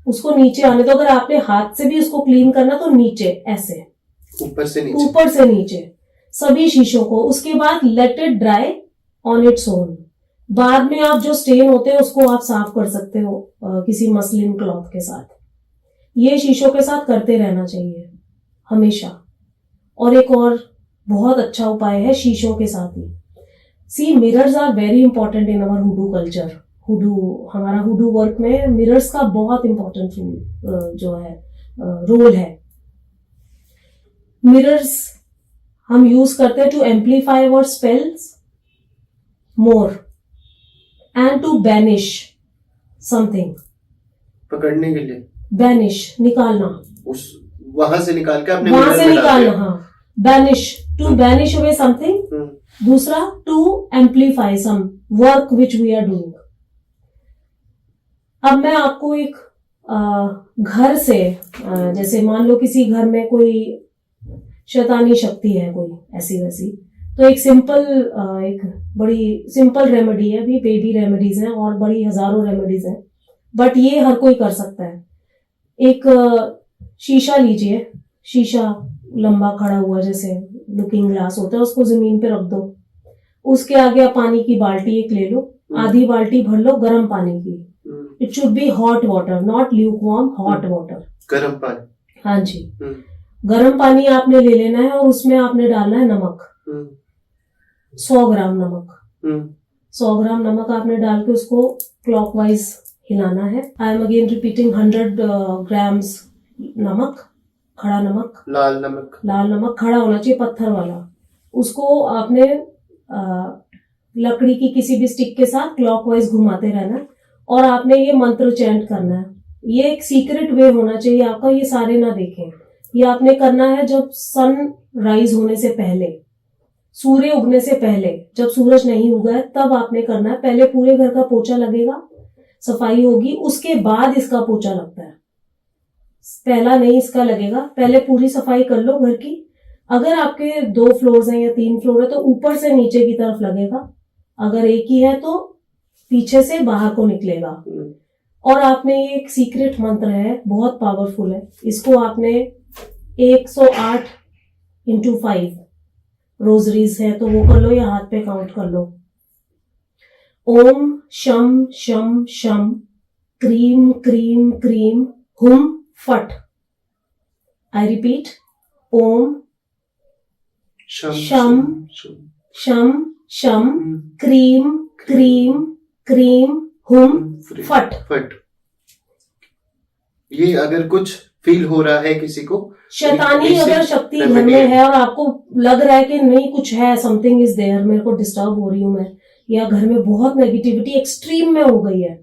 उसको नीचे आने दो। अगर आपने हाथ से भी उसको क्लीन करना तो नीचे ऐसे, ऊपर से नीचे सभी शीशों को। उसके बाद let it dry on its own. बाद में आप जो स्टेन होते हैं उसको आप साफ कर सकते हो किसी मसलिन क्लॉथ के साथ। ये शीशों के साथ करते रहना चाहिए हमेशा। और एक और बहुत अच्छा उपाय है शीशों के साथ ही। See, mirrors are very important in our hoodoo culture. हमारा हुडू वर्क में मिरर्स का बहुत इंपॉर्टेंट जो है रोल है। मिरर्स हम यूज करते हैं to amplify our spells more and to banish something. पकड़ने के लिए, बैनिश निकालना, उस वहां से निकाल के आपने वहां मिरर से में डाल निकालना। दिया। हाँ, banish, to banish away something. दूसरा, to amplify some work which we are doing. अब मैं आपको एक घर से जैसे मान लो किसी घर में कोई शैतानी शक्ति है, कोई ऐसी वैसी, तो एक बड़ी सिंपल रेमेडी है। अभी बेबी रेमेडीज हैं और बड़ी हजारों रेमेडीज हैं, बट ये हर कोई कर सकता है। एक शीशा लीजिए, शीशा लंबा खड़ा हुआ जैसे लुकिंग ग्लास होता है, उसको जमीन पे रख दो। उसके आगे आप पानी की बाल्टी एक ले लो, आधी बाल्टी भर लो गर्म पानी की। It should be hot water, not lukewarm, hot water, गर्म पानी। हाँ जी, गर्म पानी आपने ले लेना है और उसमें आपने डालना है नमक, 100 ग्राम नमक। 100 ग्राम नमक आपने डाल के उसको क्लॉकवाइज हिलाना है। I am again repeating, 100 grams नमक, खड़ा नमक, लाल नमक खड़ा होना चाहिए, पत्थर वाला। उसको आपने लकड़ी की किसी भी स्टिक के साथ क्लॉकवाइज घुमाते रहना है और आपने ये मंत्र चैंट करना है। ये एक सीक्रेट वे होना चाहिए आपका, ये सारे ना देखें। ये आपने करना है जब सन राइज होने से पहले, सूर्य उगने से पहले, जब सूरज नहीं उगा है तब आपने करना है। पहले पूरे घर का पोछा लगेगा, सफाई होगी, उसके बाद इसका पोछा लगता है। पहला नहीं इसका लगेगा, पहले पूरी सफाई कर लो घर की। अगर आपके 2 फ्लोर्स हैं या 3 फ्लोर है तो ऊपर से नीचे की तरफ लगेगा। अगर एक ही है तो पीछे से बाहर को निकलेगा। और आपने ये एक सीक्रेट मंत्र है, बहुत पावरफुल है। इसको आपने 108 × 5 रोजरीज है तो वो कर लो या हाथ पे काउंट कर लो। ओम शम शम शम क्रीम क्रीम क्रीम हुम फट। आई रिपीट, ओम शम शम शम क्रीम क्रीम क्रीम हुम फट। ये अगर कुछ फील हो रहा है किसी को, शैतानी अगर शक्ति घर में है और आपको लग रहा है कि नहीं कुछ है, समथिंग इज देयर, मेरे को डिस्टर्ब हो रही हूं मैं, या घर में बहुत नेगेटिविटी एक्सट्रीम में हो गई है,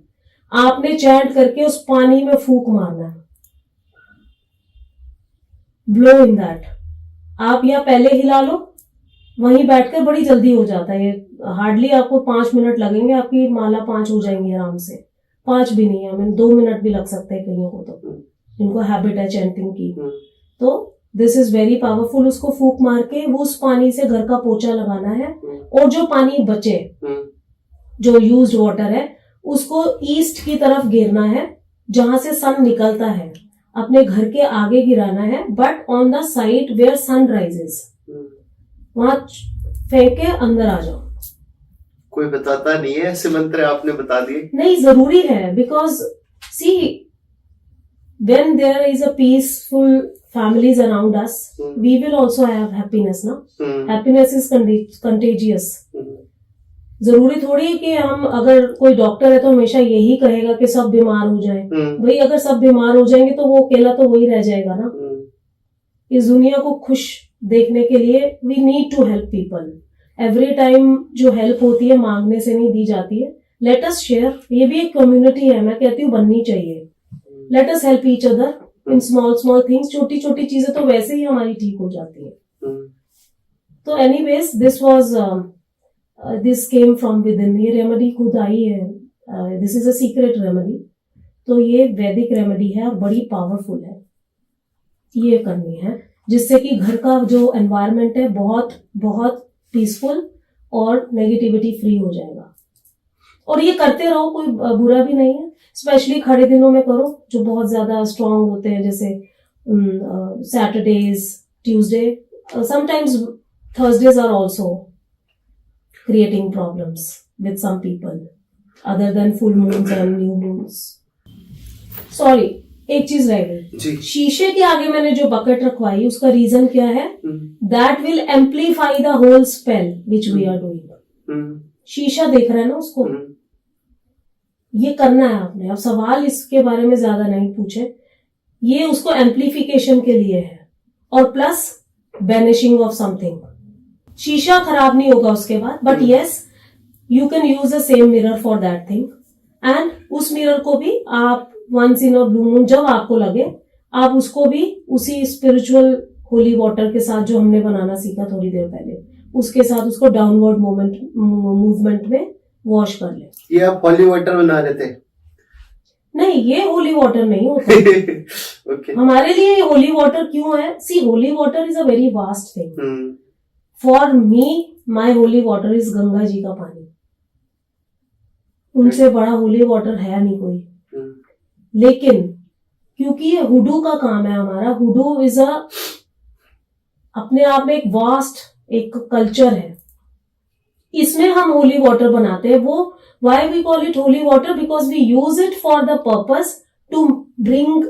आपने चैंट करके उस पानी में फूंक मारना है, ब्लो इन दैट। आप या पहले हिला लो, वहीं बैठकर, बड़ी जल्दी हो जाता है ये, हार्डली आपको 5 मिनट लगेंगे, आपकी माला 5 हो जाएंगी आराम से। 5 भी नहीं है, हमें 2 मिनट भी लग सकते हैं कईयों को, तो जिनको हैबिट है चैंटिंग की। तो दिस इज वेरी पावरफुल। उसको फूंक मार के वो उस पानी से घर का पोछा लगाना है और जो पानी बचे, जो यूज्ड वाटर है, उसको ईस्ट की तरफ गिरना है जहां से सन निकलता है। अपने घर के आगे गिराना है, but on the side where sun rises, वहां फेंक के अंदर आ जाओ। कोई बताता नहीं है ऐसे मंत्र, आपने बता दिए। नहीं, जरूरी है, because see when there is a peaceful families around us, we will also have happiness, na? Happiness is contagious. जरूरी थोड़ी है कि हम, अगर कोई डॉक्टर है तो हमेशा यही कहेगा कि सब बीमार हो जाए। भाई अगर सब बीमार हो जाएंगे तो वो अकेला तो वही रह जाएगा ना। इस दुनिया को खुश देखने के लिए we need to help people. Every time जो हेल्प होती है मांगने से नहीं दी जाती है। लेट अस शेयर, ये भी एक कम्युनिटी है, मैं कहती हूँ बननी चाहिए। Let us help each other in small small things. छोटी छोटी चीजें तो वैसे ही हमारी ठीक हो जाती है। तो anyways, this came from with in. ये रेमेडी खुद आई है, this is a secret remedy. तो ये वैदिक रेमेडी है और बड़ी पावरफुल है। ये करनी है जिससे कि घर का जो एनवायरनमेंट है बहुत बहुत पीसफुल और नेगेटिविटी फ्री हो जाएगा। और ये करते रहो, कोई बुरा भी नहीं है। स्पेशली खड़े दिनों में करो जो बहुत ज्यादा स्ट्रांग होते हैं, जैसे Saturdays, Tuesday, sometimes Thursdays are also creating problems with some people other than full moons and new moons. Sorry, एक चीज रह गई। जी। शीशे के आगे मैंने जो बकेट रखवाई उसका रीजन क्या है? That will amplify the whole spell which we are doing. शीशा देख रहा है ना उसको, ये करना है आपने। अब सवाल इसके बारे में ज्यादा नहीं पूछे, ये उसको एम्प्लीफिकेशन के लिए है और प्लस बैनिशिंग ऑफ समथिंग। शीशा खराब नहीं होगा उसके बाद, but yes you can use the same mirror for that thing, and उस मिरर को भी आप once in a blue moon जब आपको लगे, आप उसको भी उसी स्पिरिचुअल होली वाटर के साथ जो हमने बनाना सीखा थोड़ी देर पहले, उसके साथ उसको डाउनवर्ड मूवमेंट में वॉश कर ले। ये आप होली वाटर बना रहे थे? नहीं, ये होली वाटर नहीं होता। okay. हमारे लिए ये होली वाटर क्यों है? See, holy water is a very vast thing. For me my holy water is Ganga ji का पानी। उनसे बड़ा होली वाटर है नहीं कोई। लेकिन क्योंकि ये हुडू का काम है हमारा, हुडू इज अ अपने आप में एक वास्ट एक कल्चर है, इसमें हम होली वाटर बनाते हैं। वो why we call it holy water? Because we use it for the purpose to bring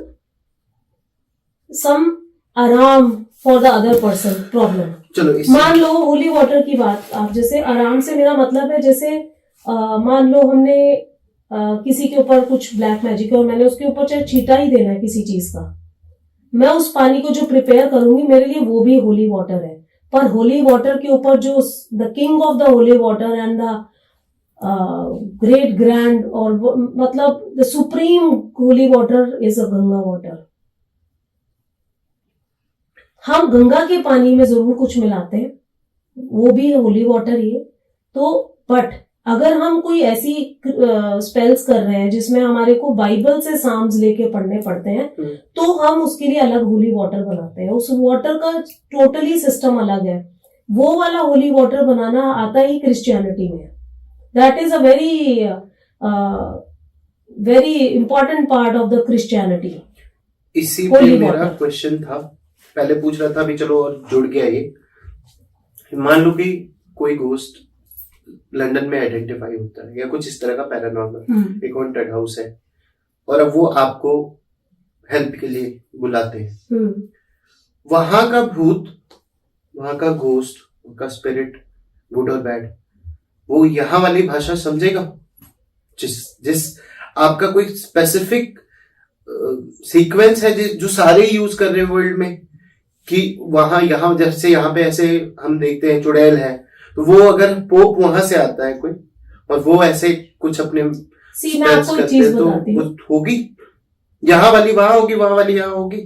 some आराम for the other person problem. चलो मान लो होली वाटर की बात, आप जैसे आराम से मेरा मतलब है, जैसे मान लो हमने किसी के ऊपर कुछ ब्लैक मैजिक है और मैंने उसके ऊपर चाहे छींटा ही देना है किसी चीज का, मैं उस पानी को जो प्रिपेयर करूंगी मेरे लिए वो भी होली वाटर है। पर होली वाटर के ऊपर जो the king of the holy water and the great grand और मतलब the supreme Holi water is a Ganga water. हम गंगा के पानी में जरूर कुछ मिलाते हैं, वो भी होली वाटर ही है। तो बट अगर हम कोई ऐसी स्पेल्स कर रहे हैं जिसमें हमारे को बाइबल से साम्स लेके पढ़ने पड़ते हैं, तो हम उसके लिए अलग होली वाटर बनाते हैं। उस वाटर का टोटली सिस्टम अलग है। वो वाला होली वाटर बनाना आता ही क्रिश्चियनिटी में। That is a very important part of the Christianity. इसी पे मेरा क्वेश्चन था, पहले पूछ रहा था, अभी चलो और जुड़ गया ये। मान लो कि कोई घोस्ट लंदन में आइडेंटिफाई होता है या कुछ इस तरह का पैरानॉर्मल, एक हॉन्टेड हाउस है, और अब वो आपको हेल्प के लिए बुलाते हैं। वहां का भूत, वहां का घोस्ट, उनका स्पिरिट, गुड और बैड, वो यहाँ वाली भाषा समझेगा? जिस आपका कोई स्पेसिफिक सीक्वेंस है जो सारे यूज कर रहे हैं वर्ल्ड में, कि वहां यहाँ जैसे यहाँ पे ऐसे हम देखते हैं चुड़ैल है, तो वो अगर पोप वहां से आता है कोई और वो ऐसे कुछ अपने मैं आपको एक चीज बताती हूँ, होगी यहाँ वाली वहां होगी, वहां वाली यहाँ होगी।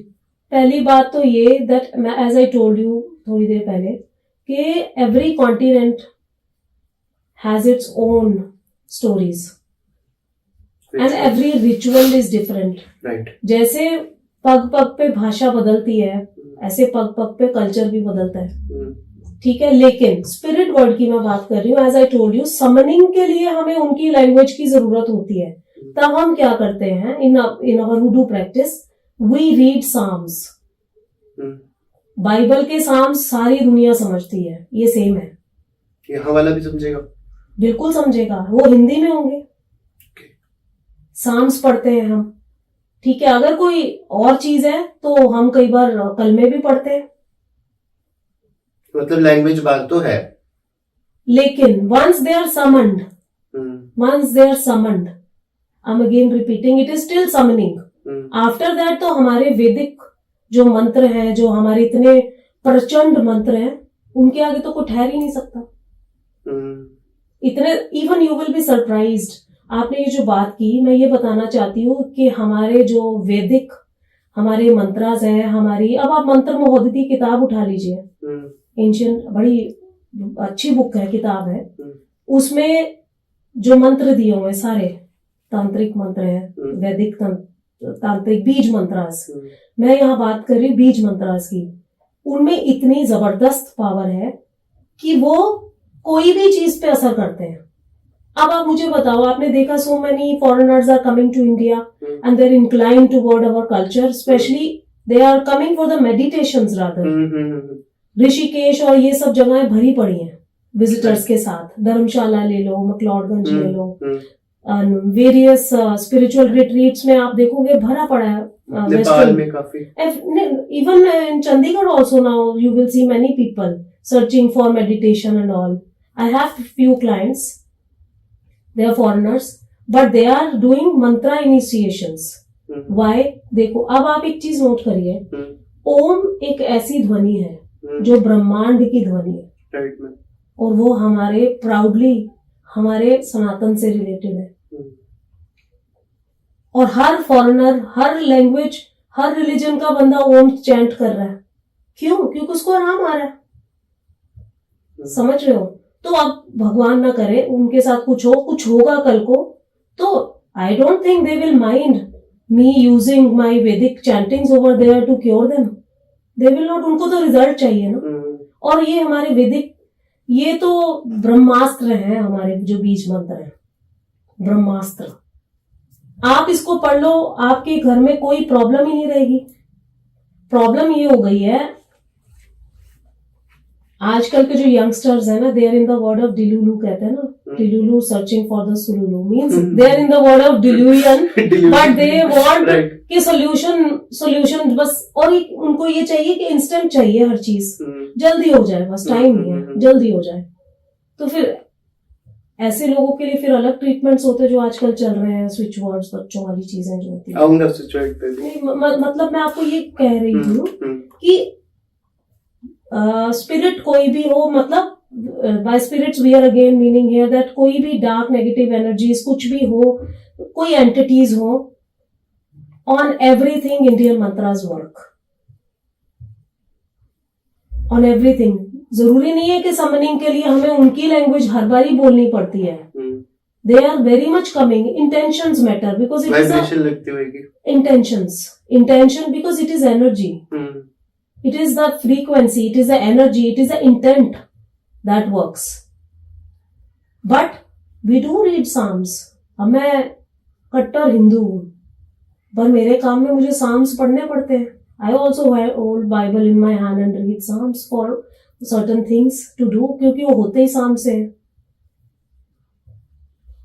पहली बात तो ये that as I told you थोड़ी देर पहले कि every continent has its own stories and every ritual is different. Right. जैसे पग पग पे भाषा बदलती है, ऐसे पग पग पे कल्चर भी बदलता है। ठीक है, लेकिन स्पिरिट वर्ल्ड की मैं बात कर रही हूँ। As I told you, summoning के लिए हमें उनकी लैंग्वेज की जरूरत होती है। तब हम क्या करते हैं, in our hoodoo practice we read psalms. Bible के साम्स सारी दुनिया समझती है, ये सेम है। यहाँ वाला भी समझेगा? बिल्कुल समझेगा, वो हिंदी में होंगे। साम्स पढ़ते हैं हम, ठीक है। अगर कोई और चीज है तो हम कई बार कलमे भी पढ़ते हैं। मतलब लैंग्वेज बात तो है, लेकिन once they are summoned, I'm again repeating, it is still summoning. After that तो हमारे वैदिक जो मंत्र हैं, जो हमारे इतने प्रचंड मंत्र हैं, उनके आगे तो कोई ठहर ही नहीं सकता। इतने, even you will be surprised। आपने ये जो बात की, मैं ये बताना चाहती हूँ कि हमारे जो वैदिक हमारे मंत्रास हैं, हमारी, अब आप मंत्र महोदधी किताब उठा लीजिए, एंशियंट, बड़ी अच्छी बुक है, किताब है। उसमें जो मंत्र दिए हुए सारे तांत्रिक मंत्र हैं, वैदिक तांत्रिक बीज मंत्रास, मैं यहाँ बात कर रही हूँ बीज मंत्रास की। उनमें इतनी जबरदस्त पावर है कि वो कोई भी चीज पे असर करते हैं। अब आप मुझे बताओ, आपने देखा so many foreigners are coming to India and they are incline toward our culture, specially they are coming for the meditations rather. Rishikesh और ये सब जगहें भरी पड़ी हैं विजिटर्स के साथ। धर्मशाला ले लो, मकलौडगंज ले लो, वेरियस स्पिरिचुअल रिट्रीट्स में आप देखोगे भरा पड़ा है। नेपाल में काफी, even in Chandigarh also now you will see many people searching for meditation and all. I have few clients, they are foreigners, but they are doing mantra initiations. Why? देखो, अब आप एक चीज नोट करिए, ओम एक ऐसी ध्वनि है जो ब्रह्मांड की ध्वनि है, और वो हमारे प्राउडली हमारे सनातन से रिलेटेड है। और हर फॉरेनर, हर लैंग्वेज, हर रिलीजन का बंदा ओम चैंट कर रहा है। क्यों? क्योंकि उसको आराम आ रहा है। समझ रहे हो? तो अब भगवान ना करे उनके साथ कुछ होगा कल को, तो I don't think they will mind me using my Vedic chantings over there to cure them. They will not. उनको तो रिजल्ट चाहिए ना। और ये हमारे वैदिक, ये तो ब्रह्मास्त्र हैं हमारे, जो बीज मंत्र है ब्रह्मास्त्र। आप इसको पढ़ लो, आपके घर में कोई प्रॉब्लम ही नहीं रहेगी। प्रॉब्लम ये हो गई है आजकल के जो यंगस्टर्स है ना, they are in the word of delulu, कहते हैं ना, delulu searching for the solulu, means they are in the word of delusion, but they want कि सॉल्यूशन बस। और उनको ये चाहिए कि इंस्टेंट चाहिए हर चीज, जल्दी हो जाए, बस टाइम नहीं है, जल्दी हो जाए। तो फिर ऐसे लोगों के लिए फिर अलग ट्रीटमेंट्स होते हैं जो आजकल चल रहे हैं, स्विच वर्ड्स, बच्चों वाली चीजें जो होती हैं। मतलब मैं आपको ये कह रही हूँ कि स्पिरिट कोई भी हो, मतलब by spirits we are again meaning here that कोई भी डार्क नेगेटिव एनर्जीज कुछ भी हो, कोई एंटिटीज हो, on everything Indian mantras work, on everything. जरूरी नहीं है कि समनिंग के लिए हमें उनकी लैंग्वेज हर बारी बोलनी पड़ती है। They are very much coming. Intentions matter because it is intention because it is energy, it is the frequency, it is the energy, it is the intent that works. But we do read psalms. अब मैं कट्टर हिंदू हूं, पर मेरे काम में मुझे psalms पढ़ने पड़ते हैं। I also hold Bible in my hand and read psalms for certain things to do, क्योंकि वो होते ही psalm से हैं।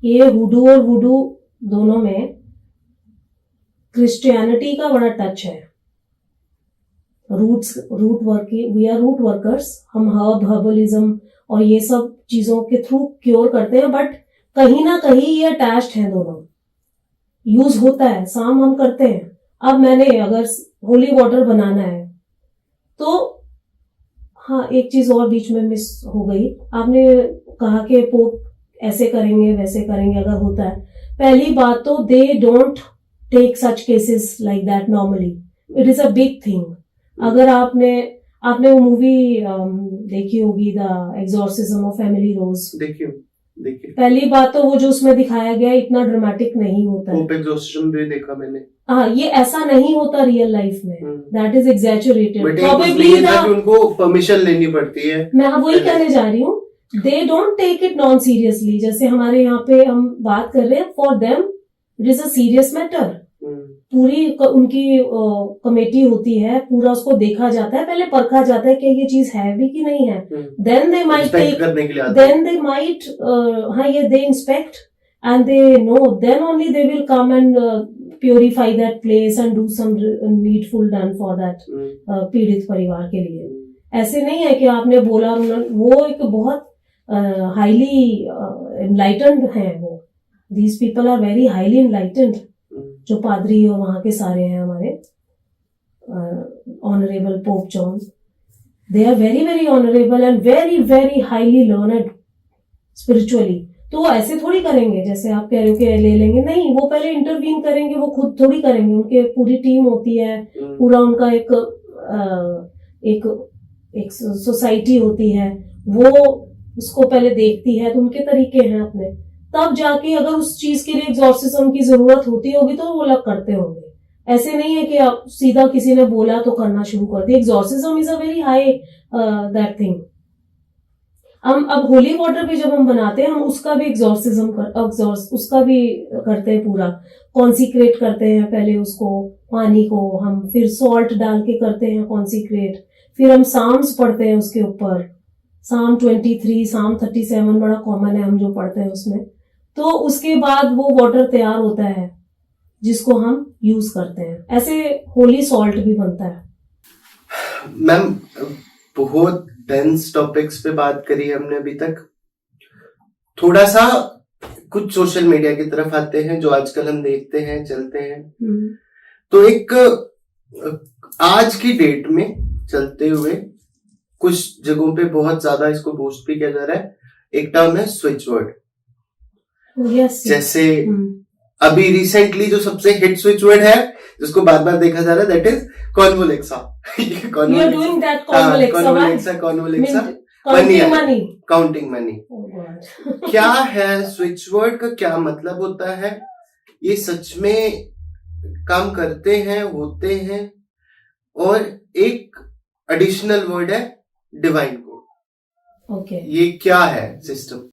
ये हुडू और वुडू दोनों में क्रिश्चियनिटी का बड़ा टच है। Root working, we are root workers. हम हर्बलिज्म और ये सब चीजों के थ्रू क्योर करते हैं, बट कहीं ना कहीं ये अटैच्ड हैं दोनों, यूज होता है। साम हम करते हैं। अब मैंने अगर होली वाटर बनाना है तो हाँ, एक चीज और बीच में मिस हो गई। आपने कहा कि पोप ऐसे करेंगे वैसे करेंगे, अगर होता है। पहली बात तो they don't take such cases like that normally. It is a big thing. अगर आपने वो मूवी देखी होगी, the exorcism of Emily Rose, देखिए। पहली बात तो वो जो उसमें दिखाया गया इतना ड्रामेटिक नहीं होता है। एग्जॉर्सिज्म भी देखा मैंने। हाँ, ये ऐसा नहीं होता रियल लाइफ में। That is exaggerated. प्रोबेबली उनको परमिशन लेनी पड़ती है। मैं वही कहने जा रही हूँ, they don't take it non seriously. जैसे हमारे यहाँ पे हम बात कर रहे हैं, for them it is a serious matter. पूरी उनकी कमेटी होती है, पूरा उसको देखा जाता है, पहले परखा जाता है कि ये चीज है भी कि नहीं है। Then they might take, then they might हाँ, ये they inspect and they know, then only they will come and purify that place and do some needful done for that पीड़ित परिवार के लिए। ऐसे नहीं है कि आपने बोला, वो एक बहुत हाईली एनलाइटेंड है वो। These people are very highly enlightened, जो पादरी और वहां के सारे हैं हमारे honourable Pope John. They are very very honourable and very very highly learned spiritually. तो वो ऐसे थोड़ी करेंगे जैसे आप कह रहे हो कि ले लेंगे, नहीं। वो पहले इंटरवीन करेंगे, वो खुद थोड़ी करेंगे। उनके पूरी टीम होती है, पूरा उनका एक सोसाइटी होती है, वो उसको पहले देखती है। तो उनके तरीके हैं अपने, तब जाके अगर उस चीज के लिए एग्जॉर्सिज्म की जरूरत होती होगी तो वो लोग करते होंगे। ऐसे नहीं है कि आप सीधा किसी ने बोला तो करना शुरू कर दिया। Exorcism is a very high that thing. हम अब होली वाटर भी जब हम बनाते हैं, हम उसका भी उसका भी करते हैं, पूरा कॉन्सिक्रेट करते हैं पहले उसको, पानी को हम फिर सॉल्ट डाल के करते हैं कॉन्सिक्रेट, फिर हम साम्स पढ़ते हैं उसके ऊपर, साम 23, साम 37 बड़ा कॉमन है हम जो पढ़ते हैं उसमें। तो उसके बाद वो वाटर तैयार होता है जिसको हम यूज करते हैं। ऐसे होली सॉल्ट भी बनता है। मैम बहुत डेंस टॉपिक्स पे बात करी हमने अभी तक, थोड़ा सा कुछ सोशल मीडिया की तरफ आते हैं जो आजकल हम देखते हैं, चलते हैं। तो एक आज की डेट में चलते हुए कुछ जगहों पे बहुत ज्यादा इसको बूस्ट भी किया जा रहा है, एक टर्म है स्विच वर्ड। जैसे अभी रिसेंटली जो सबसे हिट स्विच वर्ड है जिसको बार बार देखा जा रहा है, दैट इज कॉन्वोलेक्सा। Counting money. क्या है स्विच वर्ड का, क्या मतलब होता है, ये सच में काम करते हैं, होते हैं? और एक एडिशनल वर्ड है डिवाइन कोड। ओके, ये क्या है सिस्टम?